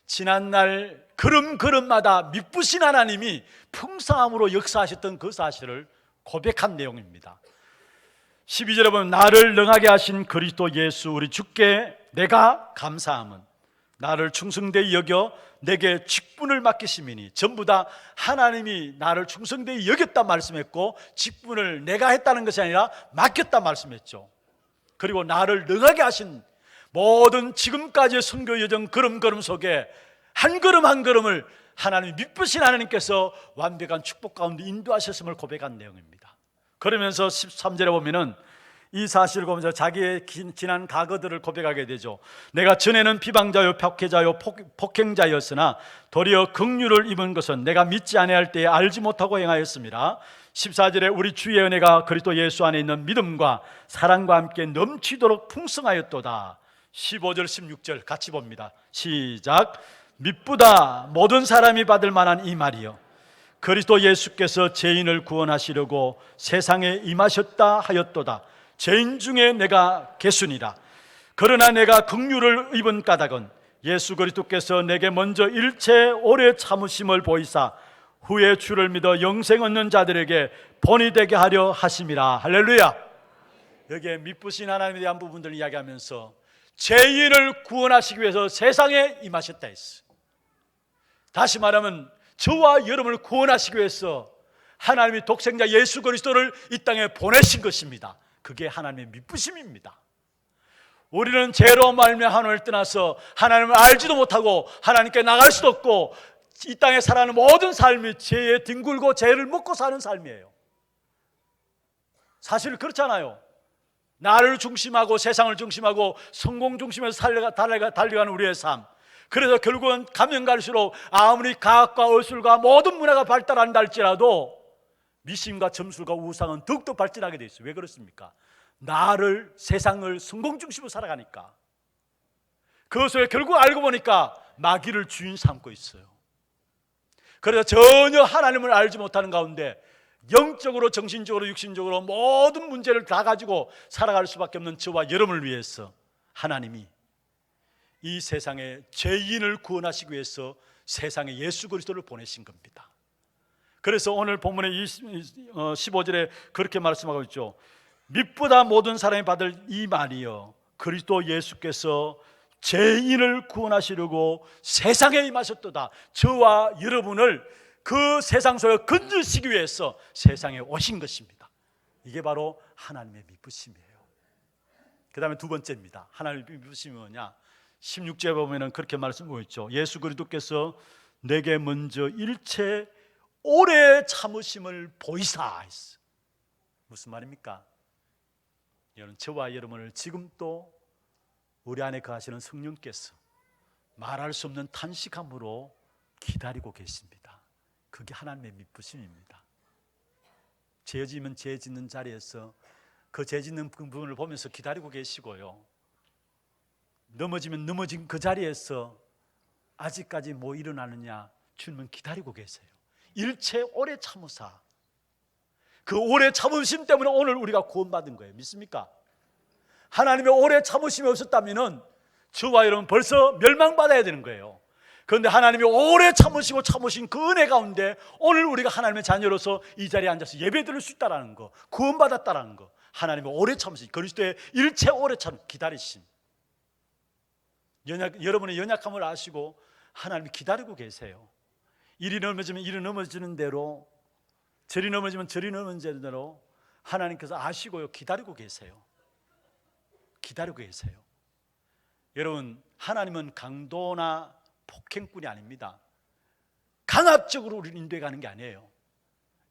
지난날 걸음걸음마다 미쁘신 하나님이 풍성함으로 역사하셨던 그 사실을 고백한 내용입니다. 12절에 보면 나를 능하게 하신 그리스도 예수 우리 주께 내가 감사함은 나를 충성되이 여겨 내게 직분을 맡기심이니, 전부 다 하나님이 나를 충성되이 여겼다 말씀했고, 직분을 내가 했다는 것이 아니라 맡겼다 말씀했죠. 그리고 나를 능하게 하신 모든 지금까지의 선교 여정 걸음걸음 속에 한 걸음 한 걸음을 하나님 미쁘신 하나님께서 완벽한 축복 가운데 인도하셨음을 고백한 내용입니다. 그러면서 13절에 보면은 이 사실을 보면서 자기의 지난 과거들을 고백하게 되죠. 내가 전에는 비방자요 박해자요 폭행자였으나 도리어 긍휼을 입은 것은 내가 믿지 아니할 때에 알지 못하고 행하였습니다. 14절에 우리 주의 은혜가 그리스도 예수 안에 있는 믿음과 사랑과 함께 넘치도록 풍성하였도다. 15절 16절 같이 봅니다. 시작. 미쁘다 모든 사람이 받을 만한 이 말이요 그리스도 예수께서 죄인을 구원하시려고 세상에 임하셨다 하였도다. 죄인 중에 내가 개순이라. 그러나 내가 긍휼을 입은 까닭은 예수 그리스도께서 내게 먼저 일체 오래 참으심을 보이사 후에 주를 믿어 영생 얻는 자들에게 본이 되게 하려 하심이라. 할렐루야. 여기에 미쁘신 하나님에 대한 부분들을 이야기하면서 죄인을 구원하시기 위해서 세상에 임하셨다 했어. 다시 말하면 저와 여러분을 구원하시기 위해서 하나님이 독생자 예수 그리스도를 이 땅에 보내신 것입니다. 그게 하나님의 미쁘심입니다. 우리는 죄로 말미암아 하나님을 떠나서 하나님을 알지도 못하고 하나님께 나갈 수도 없고 이 땅에 살아가는 모든 삶이 죄에 뒹굴고 죄를 먹고 사는 삶이에요. 사실 그렇잖아요. 나를 중심하고 세상을 중심하고 성공 중심에서 달려가는 우리의 삶. 그래서 결국은 가면 갈수록 아무리 과학과 의술과 모든 문화가 발달한다 할지라도 미신과 점술과 우상은 더욱더 발전하게 돼 있어요. 왜 그렇습니까? 나를, 세상을 성공 중심으로 살아가니까. 그것을 결국 알고 보니까 마귀를 주인 삼고 있어요. 그래서 전혀 하나님을 알지 못하는 가운데 영적으로, 정신적으로, 육신적으로 모든 문제를 다 가지고 살아갈 수밖에 없는 저와 여러분을 위해서 하나님이 이 세상에 죄인을 구원하시기 위해서 세상에 예수 그리스도를 보내신 겁니다. 그래서 오늘 본문의 15절에 그렇게 말씀하고 있죠. 미쁘다 모든 사람이 받을 이 말이요 그리스도 예수께서 죄인을 구원하시려고 세상에 임하셨도다. 저와 여러분을 그 세상 속에 건지시기 위해서 세상에 오신 것입니다. 이게 바로 하나님의 미쁘심이에요. 그 다음에 두 번째입니다. 하나님의 미쁘심이 뭐냐? 16절에 보면 그렇게 말씀하고 있죠. 예수 그리스도께서 내게 먼저 일체 오래 참으심을 보이사 했어. 무슨 말입니까? 여러분, 저와 여러분을 지금 또 우리 안에 거하시는 성령께서 말할 수 없는 탄식함으로 기다리고 계십니다. 그게 하나님의 미쁘심입니다. 죄 지으면 죄 짓는 자리에서 그 죄 짓는 부분을 보면서 기다리고 계시고요, 넘어지면 넘어진 그 자리에서 아직까지 뭐 일어나느냐 주님은 기다리고 계세요. 일체 오래 참으사. 그 오래 참으심 때문에 오늘 우리가 구원받은 거예요. 믿습니까? 하나님의 오래 참으심이 없었다면 저와 여러분 벌써 멸망받아야 되는 거예요. 그런데 하나님이 오래 참으시고 참으신 그 은혜 가운데 오늘 우리가 하나님의 자녀로서 이 자리에 앉아서 예배드릴 수 있다는 거, 구원받았다는 거, 하나님의 오래 참으심, 그리스도의 일체 오래 참 기다리심. 여러분의 연약함을 아시고 하나님이 기다리고 계세요. 일이 넘어지면 일이 넘어지는 대로 절이 넘어지면 절이 넘어진 대로 하나님께서 아시고요, 기다리고 계세요. 기다리고 계세요. 여러분, 하나님은 강도나 폭행꾼이 아닙니다. 강압적으로 우리를 인도해 가는 게 아니에요.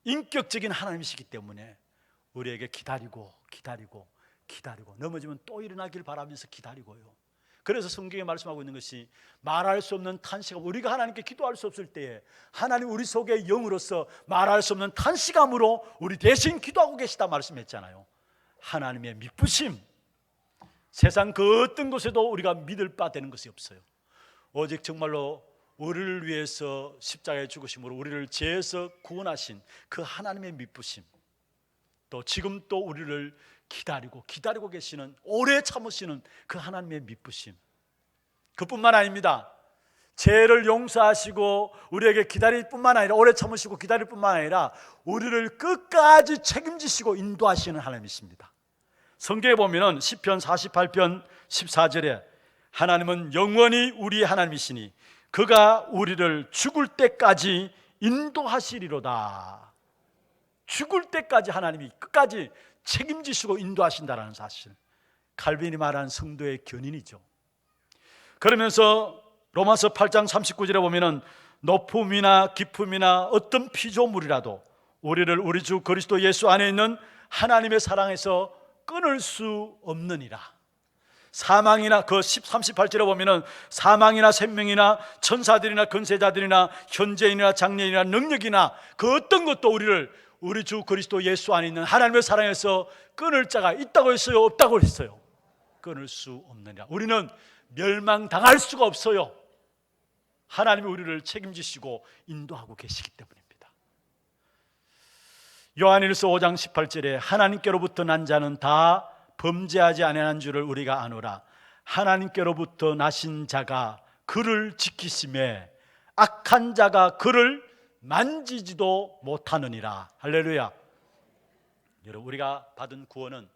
인격적인 하나님이시기 때문에 우리에게 기다리고 넘어지면 또 일어나길 바라면서 기다리고요. 그래서 성경에 말씀하고 있는 것이 말할 수 없는 탄식함, 우리가 하나님께 기도할 수 없을 때에 하나님 우리 속에 영으로서 말할 수 없는 탄식함으로 우리 대신 기도하고 계시다 말씀했잖아요. 하나님의 미쁘심, 세상 그 어떤 곳에도 우리가 믿을 바 되는 것이 없어요. 오직 정말로 우리를 위해서 십자가에 죽으심으로 우리를 죄에서 구원하신 그 하나님의 미쁘심, 또 지금 또 우리를 기다리고 계시는, 오래 참으시는 그 하나님의 미쁘심, 그뿐만 아닙니다. 죄를 용서하시고 우리에게 기다릴 뿐만 아니라, 오래 참으시고 기다릴 뿐만 아니라 우리를 끝까지 책임지시고 인도하시는 하나님이십니다. 성경에 보면 시편 48편 14절에 하나님은 영원히 우리의 하나님이시니 그가 우리를 죽을 때까지 인도하시리로다. 죽을 때까지 하나님이 끝까지 책임지시고 인도하신다는 사실, 칼빈이 말한 성도의 견인이죠. 그러면서 로마서 8장 39절에 보면은 높음이나 깊음이나 어떤 피조물이라도 우리를 우리 주 그리스도 예수 안에 있는 하나님의 사랑에서 끊을 수 없느니라. 사망이나, 그 38절에 보면은 사망이나 생명이나 천사들이나 권세자들이나 현재인이나 장래인이나 능력이나 그 어떤 것도 우리를 우리 주 그리스도 예수 안에 있는 하나님의 사랑에서 끊을 자가 있다고 했어요, 없다고 했어요? 끊을 수 없느니라. 우리는 멸망당할 수가 없어요. 하나님이 우리를 책임지시고 인도하고 계시기 때문입니다. 요한일서 5장 18절에 하나님께로부터 난 자는 다 범죄하지 아니하는 줄을 우리가 아노라. 하나님께로부터 나신 자가 그를 지키심에 악한 자가 그를 만지지도 못하느니라. 할렐루야. 여러분, 우리가 받은 구원은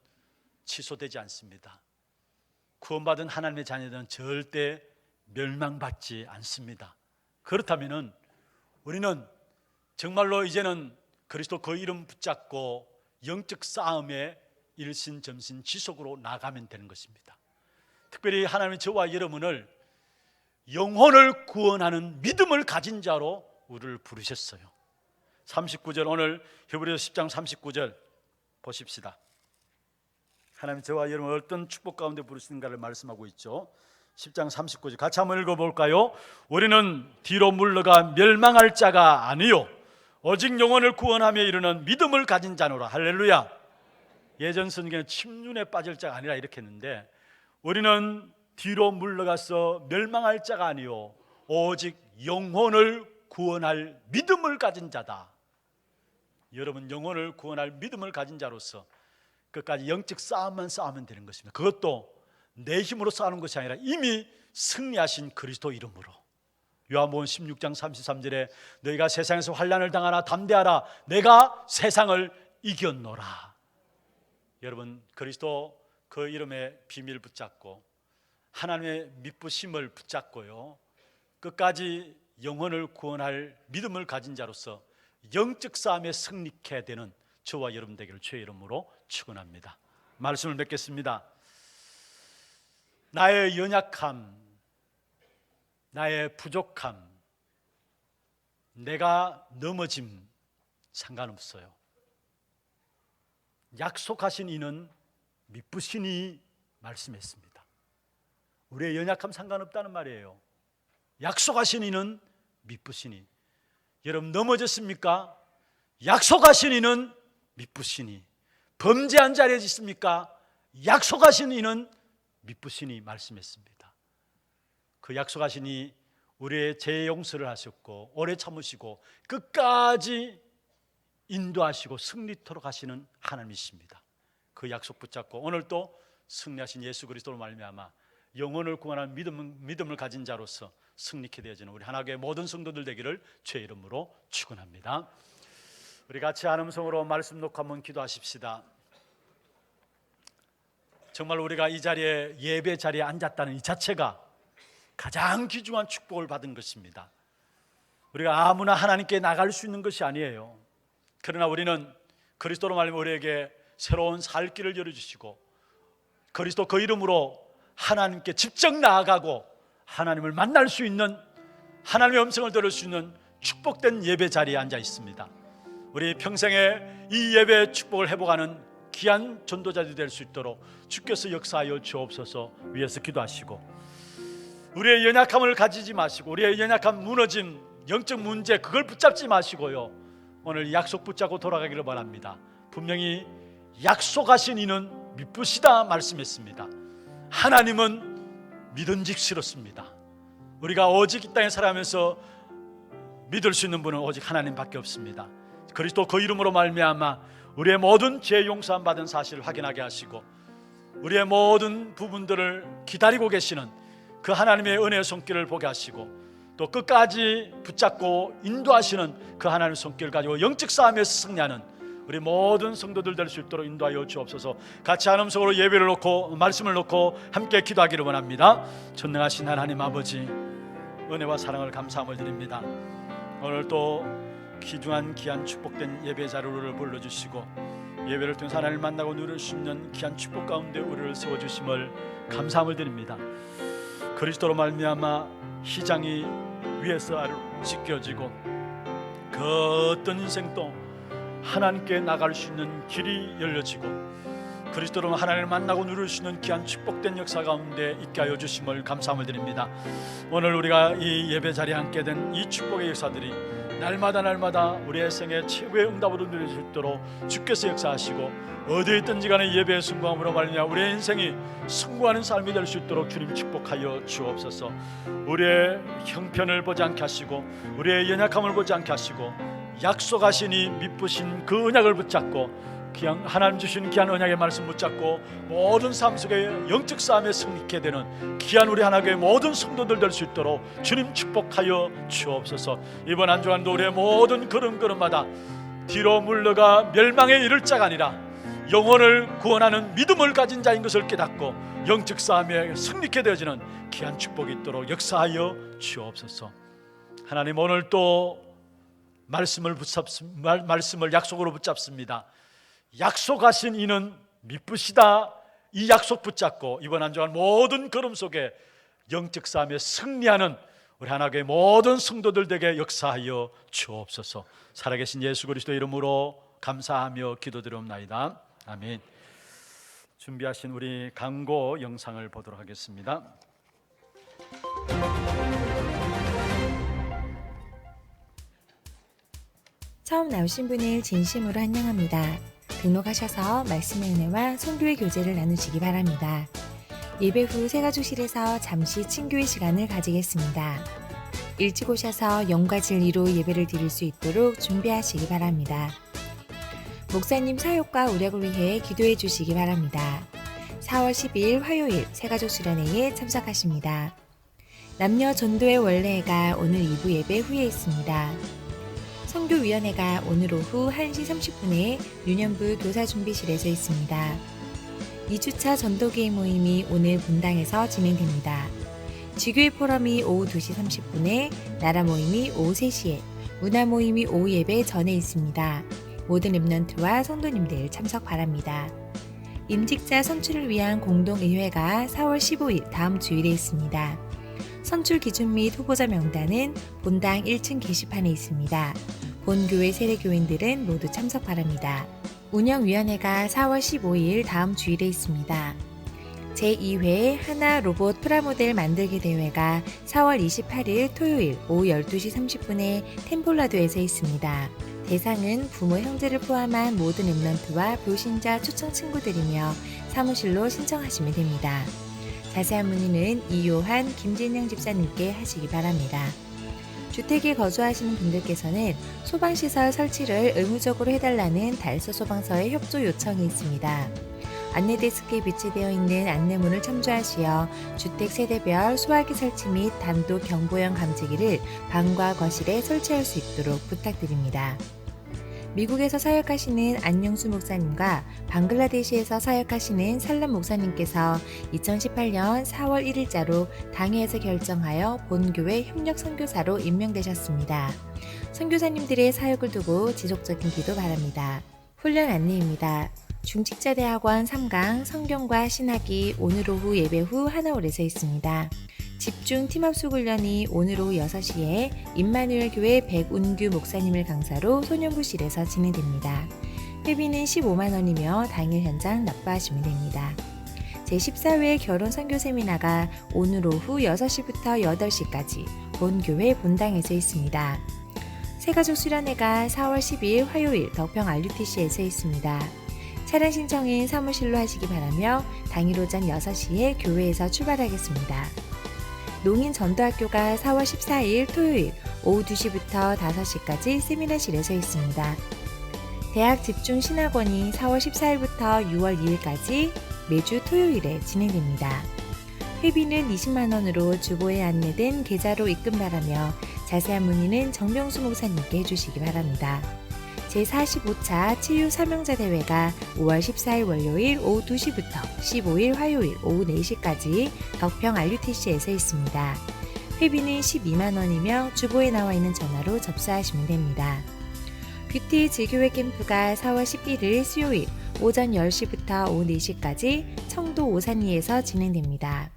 취소되지 않습니다. 구원받은 하나님의 자녀들은 절대 멸망받지 않습니다. 그렇다면 우리는 정말로 이제는 그리스도 그 이름 붙잡고 영적 싸움에 일신점신 지속으로 나가면 되는 것입니다. 특별히 하나님이 저와 여러분을 영혼을 구원하는 믿음을 가진 자로 우리를 부르셨어요. 39절, 오늘 히브리서 10장 39절 보십시다. 하나님 저와 여러분 어떤 축복 가운데 부르시는가를 말씀하고 있죠. 10장 39절 같이 한번 읽어볼까요? 우리는 뒤로 물러가 멸망할 자가 아니요 오직 영혼을 구원하며 이르는 믿음을 가진 자노라. 할렐루야. 예전 성경에는 침륜에 빠질 자가 아니라 이렇게 했는데, 우리는 뒤로 물러가서 멸망할 자가 아니요 오직 영혼을 구원할 믿음을 가진 자다. 여러분, 영혼을 구원할 믿음을 가진 자로서 끝까지 영적 싸움만 싸우면 되는 것입니다. 그것도 내 힘으로 싸우는 것이 아니라 이미 승리하신 그리스도 이름으로. 요한복음 16장 33절에 너희가 세상에서 환난을 당하나 담대하라, 내가 세상을 이겼노라. 여러분, 그리스도 그 이름의 비밀 붙잡고 하나님의 미쁘심을 붙잡고요, 끝까지 영혼을 구원할 믿음을 가진 자로서 영적 싸움에 승리케 되는 저와 여러분 되기를 주의 이름으로 축원합니다. 말씀을 맺겠습니다. 나의 연약함, 나의 부족함, 내가 넘어짐 상관없어요. 약속하신 이는 미쁘시니 말씀했습니다. 우리의 연약함 상관없다는 말이에요. 약속하신 이는 미쁘시니. 여러분, 넘어졌습니까? 약속하신 이는 미쁘시니. 범죄한 자리에 있습니까? 약속하신 이는 미쁘시니 말씀했습니다. 그 약속하신 이 우리의 죄 용서를 하셨고 오래 참으시고 끝까지 인도하시고 승리토록 하시는 하나님이십니다. 그 약속 붙잡고 오늘 또 승리하신 예수 그리스도로 말미암아 영혼을 구원하는 믿음을 가진 자로서 승리케 되어지는 우리 하나교회 모든 성도들 되기를 주의 이름으로 축원합니다. 우리 같이 한음성으로 말씀 놓고 한번 기도하십시다. 정말 우리가 이 자리에, 예배 자리에 앉았다는 이 자체가 가장 귀중한 축복을 받은 것입니다. 우리가 아무나 하나님께 나갈 수 있는 것이 아니에요. 그러나 우리는 그리스도로 말미암아 우리에게 새로운 살 길을 열어주시고 그리스도 그 이름으로 하나님께 직접 나아가고 하나님을 만날 수 있는, 하나님의 음성을 들을 수 있는 축복된 예배 자리에 앉아 있습니다. 우리 평생에 이 예배의 축복을 회복하는 귀한 전도자들이 될 수 있도록 주께서 역사하여 주옵소서. 위에서 기도하시고 우리의 연약함을 가지지 마시고 우리의 연약함, 무너짐, 영적 문제 그걸 붙잡지 마시고요, 오늘 약속 붙잡고 돌아가기를 바랍니다. 분명히 약속하신 이는 미쁘시다 말씀했습니다. 하나님은 믿음직스럽습니다. 우리가 오직 이 땅에 살아가면서 믿을 수 있는 분은 오직 하나님밖에 없습니다. 그리스도 그 이름으로 말미암아 우리의 모든 죄 용서함 받은 사실을 확인하게 하시고 우리의 모든 부분들을 기다리고 계시는 그 하나님의 은혜의 손길을 보게 하시고 또 끝까지 붙잡고 인도하시는 그 하나님의 손길을 가지고 영적 싸움에서 승리하는 우리 모든 성도들 될 수 있도록 인도하여 주옵소서. 같이 한 음성으로 예배를 놓고 말씀을 놓고 함께 기도하기를 원합니다. 전능하신 하나님 아버지, 은혜와 사랑을 감사함을 드립니다. 오늘 또 귀중한 귀한 축복된 예배 자료를 불러주시고 예배를 통해 하나님을 만나고 누릴 수 있는 귀한 축복 가운데 우리를 세워주심을 감사함을 드립니다. 그리스도로 말미암아 희장이 위에서 아래로 찢겨지고 그 어떤 인생도 하나님께 나갈 수 있는 길이 열려지고 그리스도로 하나님을 만나고 누릴 수 있는 귀한 축복된 역사 가운데 있게 하여 주심을 감사함을 드립니다. 오늘 우리가 이 예배 자리에 함께 된 이 축복의 역사들이 날마다 우리의 생애 최고의 응답으로 누릴 수 있도록 주께서 역사하시고 어디에 있든지 간에 예배의 순구함으로 말미암아 우리의 인생이 승부하는 삶이 될 수 있도록 주님 축복하여 주옵소서. 우리의 형편을 보지 않게 하시고 우리의 연약함을 보지 않게 하시고 약속하시니 미쁘신 그 언약을 붙잡고 귀한 하나님 주신 귀한 언약의 말씀 붙잡고 모든 삶 속에 영적 싸움에 승리케 되는 귀한 우리 하나님의 모든 성도들 될 수 있도록 주님 축복하여 주옵소서. 이번 한 주간도 우리의 모든 걸음걸음마다 뒤로 물러가 멸망에 이를 자가 아니라 영혼을 구원하는 믿음을 가진 자인 것을 깨닫고 영적 싸움에 승리케 되어지는 귀한 축복이 있도록 역사하여 주옵소서. 하나님, 오늘 또 말씀을 약속으로 붙잡습니다. 약속하신 이는 미쁘시다. 이 약속 붙잡고 이번 한 주간 모든 걸음 속에 영적 싸움에 승리하는 우리 하나님의 모든 성도들 되게 역사하여 주옵소서. 살아계신 예수 그리스도 이름으로 감사하며 기도드리옵나이다. 아멘. 준비하신 우리 강고 영상을 보도록 하겠습니다. 처음 나오신 분을 진심으로 환영합니다. 등록하셔서 말씀의 은혜와 성교의 교제를 나누시기 바랍니다. 예배 후 새가족실에서 잠시 친교의 시간을 가지겠습니다. 일찍 오셔서 영과 진리로 예배를 드릴 수 있도록 준비하시기 바랍니다. 목사님 사역과 우력을 위해 기도해 주시기 바랍니다. 4월 12일 화요일 새가족 수련회에 참석하십니다. 남녀 전도의 원래가 오늘 2부 예배 후에 있습니다. 성교위원회가 오늘 오후 1시 30분에 유년부 교사준비실에서 있습니다. 2주차 전도기회 모임이 오늘 분당에서 진행됩니다. 지교회 포럼이 오후 2시 30분에, 나라 모임이 오후 3시에, 문화 모임이 오후 예배 전에 있습니다. 모든 랩런트와 성도님들 참석 바랍니다. 임직자 선출을 위한 공동의회가 4월 15일 다음 주일에 있습니다. 선출 기준 및 후보자 명단은 본당 1층 게시판에 있습니다. 본교회 세례교인들은 모두 참석 바랍니다. 운영위원회가 4월 15일 다음 주일에 있습니다. 제2회 하나 로봇 프라모델 만들기 대회가 4월 28일 토요일 오후 12시 30분에 템폴라도에서 있습니다. 대상은 부모 형제를 포함한 모든 랩런트와 불신자 초청 친구들이며 사무실로 신청하시면 됩니다. 자세한 문의는 이요한 김진영 집사님께 하시기 바랍니다. 주택에 거주하시는 분들께서는 소방시설 설치를 의무적으로 해달라는 달서 소방서의 협조 요청이 있습니다. 안내데스크에 비치되어 있는 안내문을 첨부하시어 주택 세대별 소화기 설치 및 단독 경보형 감지기를 방과 거실에 설치할 수 있도록 부탁드립니다. 미국에서 사역하시는 안영수 목사님과 방글라데시에서 사역하시는 살람 목사님께서 2018년 4월 1일자로 당회에서 결정하여 본교회 협력 선교사로 임명되셨습니다. 선교사님들의 사역을 두고 지속적인 기도 바랍니다. 훈련 안내입니다. 중직자대학원 3강 성경과 신학이 오늘 오후 예배 후 하나홀에서 있습니다. 집중 팀합숙 훈련이 오늘 오후 6시에 임마누엘 교회 백운규 목사님을 강사로 소년부실에서 진행됩니다. 회비는 15만 원이며 당일 현장 납부하시면 됩니다. 제14회 결혼 선교 세미나가 오늘 오후 6시부터 8시까지 본교회 본당에서 있습니다. 새가족 수련회가 4월 10일 화요일 덕평 RUTC에서 있습니다. 차량 신청은 사무실로 하시기 바라며 당일 오전 6시에 교회에서 출발하겠습니다. 농인전도학교가 4월 14일 토요일 오후 2시부터 5시까지 세미나실에서 있습니다. 대학 집중신학원이 4월 14일부터 6월 2일까지 매주 토요일에 진행됩니다. 회비는 20만 원으로 주보에 안내된 계좌로 입금 바라며 자세한 문의는 정명수 목사님께 해주시기 바랍니다. 제45차 치유 사명자 대회가 5월 14일 월요일 오후 2시부터 15일 화요일 오후 4시까지 덕평 RUTC에서 있습니다. 회비는 12만 원이며 주보에 나와 있는 전화로 접수하시면 됩니다. 뷰티 지교회 캠프가 4월 11일 수요일 오전 10시부터 오후 4시까지 청도 오산리에서 진행됩니다.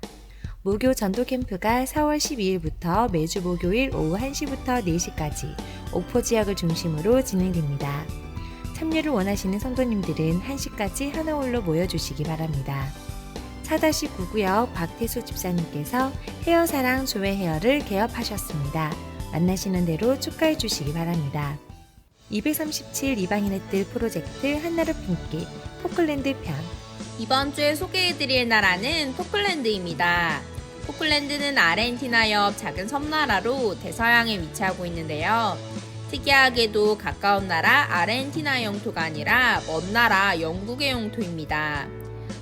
무교 전도 캠프가 4월 12일부터 매주 목요일 오후 1시부터 4시까지 옥포 지역을 중심으로 진행됩니다. 참여를 원하시는 성도님들은 1시까지 하나홀로 모여주시기 바랍니다. 4-9구역 박태수 집사님께서 헤어사랑 조회 헤어를 개업하셨습니다. 만나시는 대로 축하해 주시기 바랍니다. 237 이방인의 뜰 프로젝트 한나라 품길 포클랜드 편 이번 주에 소개해드릴 나라는 포클랜드입니다. 포클랜드는 아르헨티나 옆 작은 섬나라로 대서양에 위치하고 있는데요. 특이하게도 가까운 나라 아르헨티나 영토가 아니라 먼 나라 영국의 영토입니다.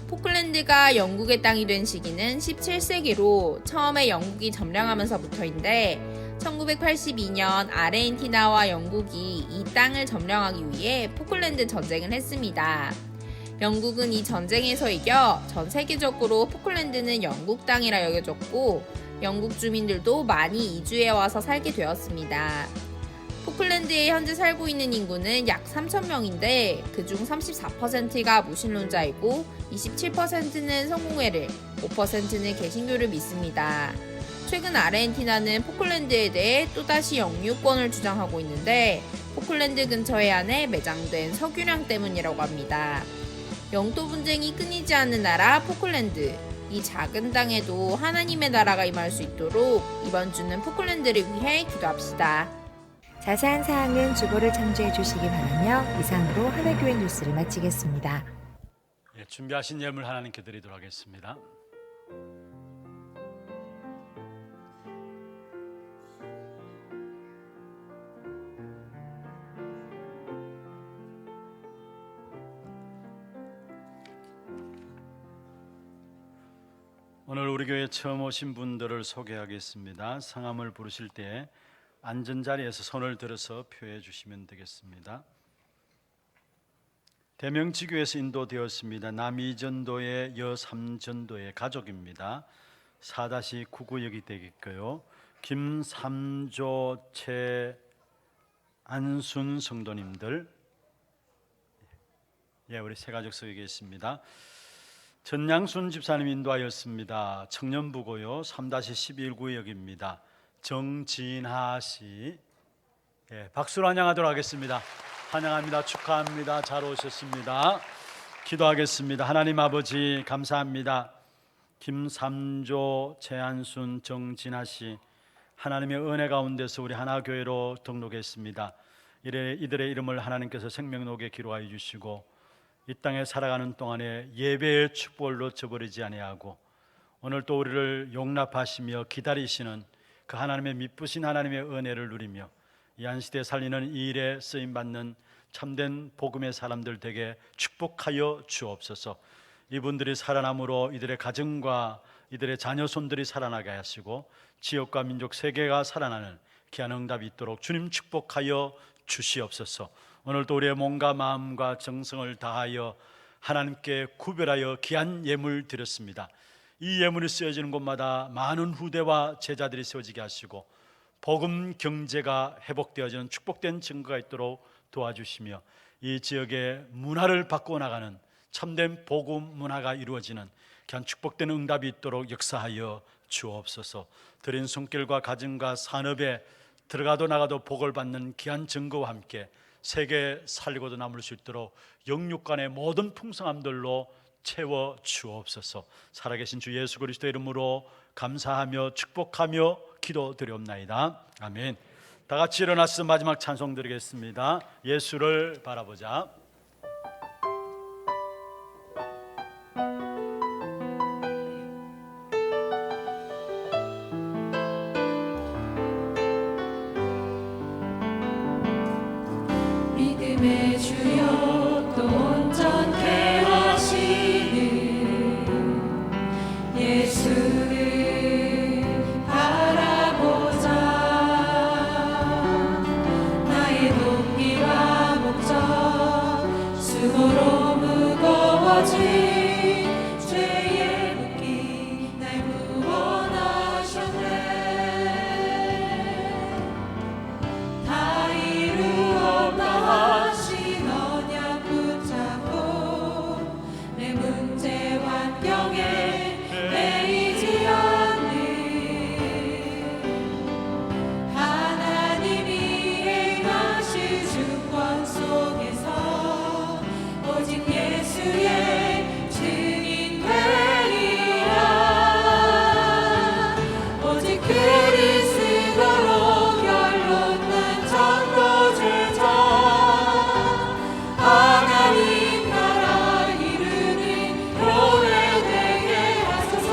포클랜드가 영국의 땅이 된 시기는 17세기로 처음에 영국이 점령하면서부터인데 1982년 아르헨티나와 영국이 이 땅을 점령하기 위해 포클랜드 전쟁을 했습니다. 영국은 이 전쟁에서 이겨 전 세계적으로 포클랜드는 영국 땅이라 여겨졌고 영국 주민들도 많이 이주해 와서 살게 되었습니다. 포클랜드에 현재 살고 있는 인구는 약 3,000명인데 그중 34%가 무신론자이고 27%는 성공회를, 5%는 개신교를 믿습니다. 최근 아르헨티나는 포클랜드에 대해 또다시 영유권을 주장하고 있는데 포클랜드 근처 해안에 매장된 석유량 때문이라고 합니다. 영토 분쟁이 끊이지 않는 나라 포클랜드. 이 작은 땅에도 하나님의 나라가 임할 수 있도록 이번 주는 포클랜드를 위해 기도합시다. 자세한 사항은 주보를 참조해 주시기 바라며 이상으로 하나교회 뉴스를 마치겠습니다. 준비하신 예물 하나님께 드리도록 하겠습니다. 오늘 우리 교회 처음 오신 분들을 소개하겠습니다. 성함을 부르실 때 앉은 자리에서 손을 들어서 표해 주시면 되겠습니다. 대명지교에서 인도되었습니다. 남이전도의 여3전도의 가족입니다. 4-9구역이 되겠고요. 김삼조 최안순 성도님들, 우리 세 가족 서 계십니다. 전양순 집사님 인도하였습니다. 청년부고요. 3-11구역입니다. 정진하 씨, 박수로 환영하도록 하겠습니다. 환영합니다. 축하합니다. 잘 오셨습니다. 기도하겠습니다. 하나님 아버지 감사합니다. 김삼조, 최한순, 정진하 씨, 하나님의 은혜 가운데서 우리 하나교회로 등록했습니다. 이들의 이름을 하나님께서 생명록에 기록하여 주시고 이 땅에 살아가는 동안에 예배의 축복을 놓쳐버리지 아니하고 오늘 또 우리를 용납하시며 기다리시는 그 하나님의 미쁘신 하나님의 은혜를 누리며 이 한 시대에 살리는 이 일에 쓰임받는 참된 복음의 사람들 되게 축복하여 주옵소서. 이분들이 살아남으로 이들의 가정과 이들의 자녀손들이 살아나게 하시고 지역과 민족 세계가 살아나는 귀한 응답이 있도록 주님 축복하여 주시옵소서. 오늘도 우리의 몸과 마음과 정성을 다하여 하나님께 구별하여 귀한 예물 드렸습니다. 이 예물이 쓰여지는 곳마다 많은 후대와 제자들이 세워지게 하시고 복음 경제가 회복되어지는 축복된 증거가 있도록 도와주시며 이 지역의 문화를 바꾸어 나가는 참된 복음 문화가 이루어지는 귀한 축복된 응답이 있도록 역사하여 주옵소서. 드린 손길과 가정과 산업에 들어가도 나가도 복을 받는 귀한 증거와 함께 세계 살고도 남을 수 있도록 영육간의 모든 풍성함들로 채워 주옵소서. 살아계신 주 예수 그리스도의 이름으로 감사하며 축복하며 기도드리옵나이다. 아멘. 다 같이 일어나서 마지막 찬송 드리겠습니다. 예수를 바라보자. 믿음의 주여 또 온전케 하시는 예수를 바라보자. 나의 동기와 목적 수고로 무거워진 죄의 묶기 날 구원하셨네. 다 이루었다 하신 언약 붙잡고 내 문제 환경에 매이지 않는 하나님이 행하실 주권 속에서 오직 예수의 증인 되리라. 오직 그리스도로 결론난 전도제자 하나님 나라 이루는 교회 되게 하소서.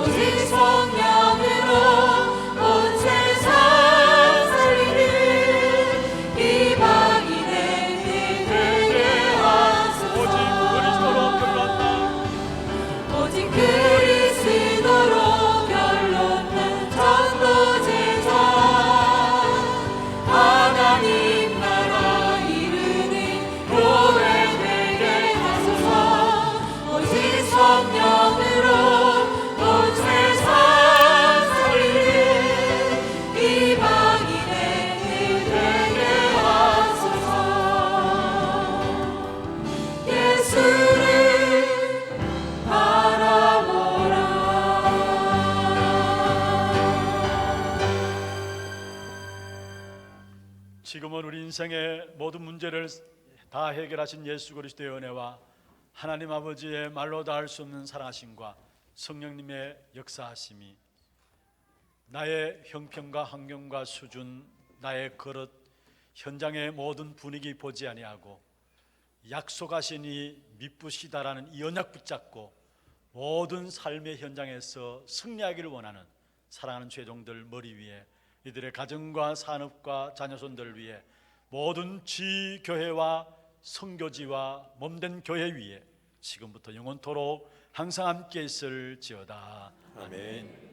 오직 성령으로 온 세상 살리는 이방인의 일 되게 하소서. 오직 그리스도로 결론난 전도제자 하나님 나라 이루는 교회 되게 하소서. 오직 성령으로 온 세상 살리는 이방인의 일 되게 하소서. 예수를 바라보라. 지금은 우리 인생의 모든 문제를 다 해결하신 예수 그리스도의 은혜와 하나님 아버지의 말로 다 할 수 없는 사랑하심과 성령님의 역사하심이 나의 형편과 환경과 수준, 나의 그릇, 현장의 모든 분위기 보지 아니하고 약속하신 이 미쁘시다라는 이 언약 붙잡고 모든 삶의 현장에서 승리하기를 원하는 사랑하는 죄종들 머리 위에 이들의 가정과 산업과 자녀손들 위해 모든 지교회와 선교지와 몸된 교회 위에 지금부터 영원토록 항상 함께 있을지어다. 아멘.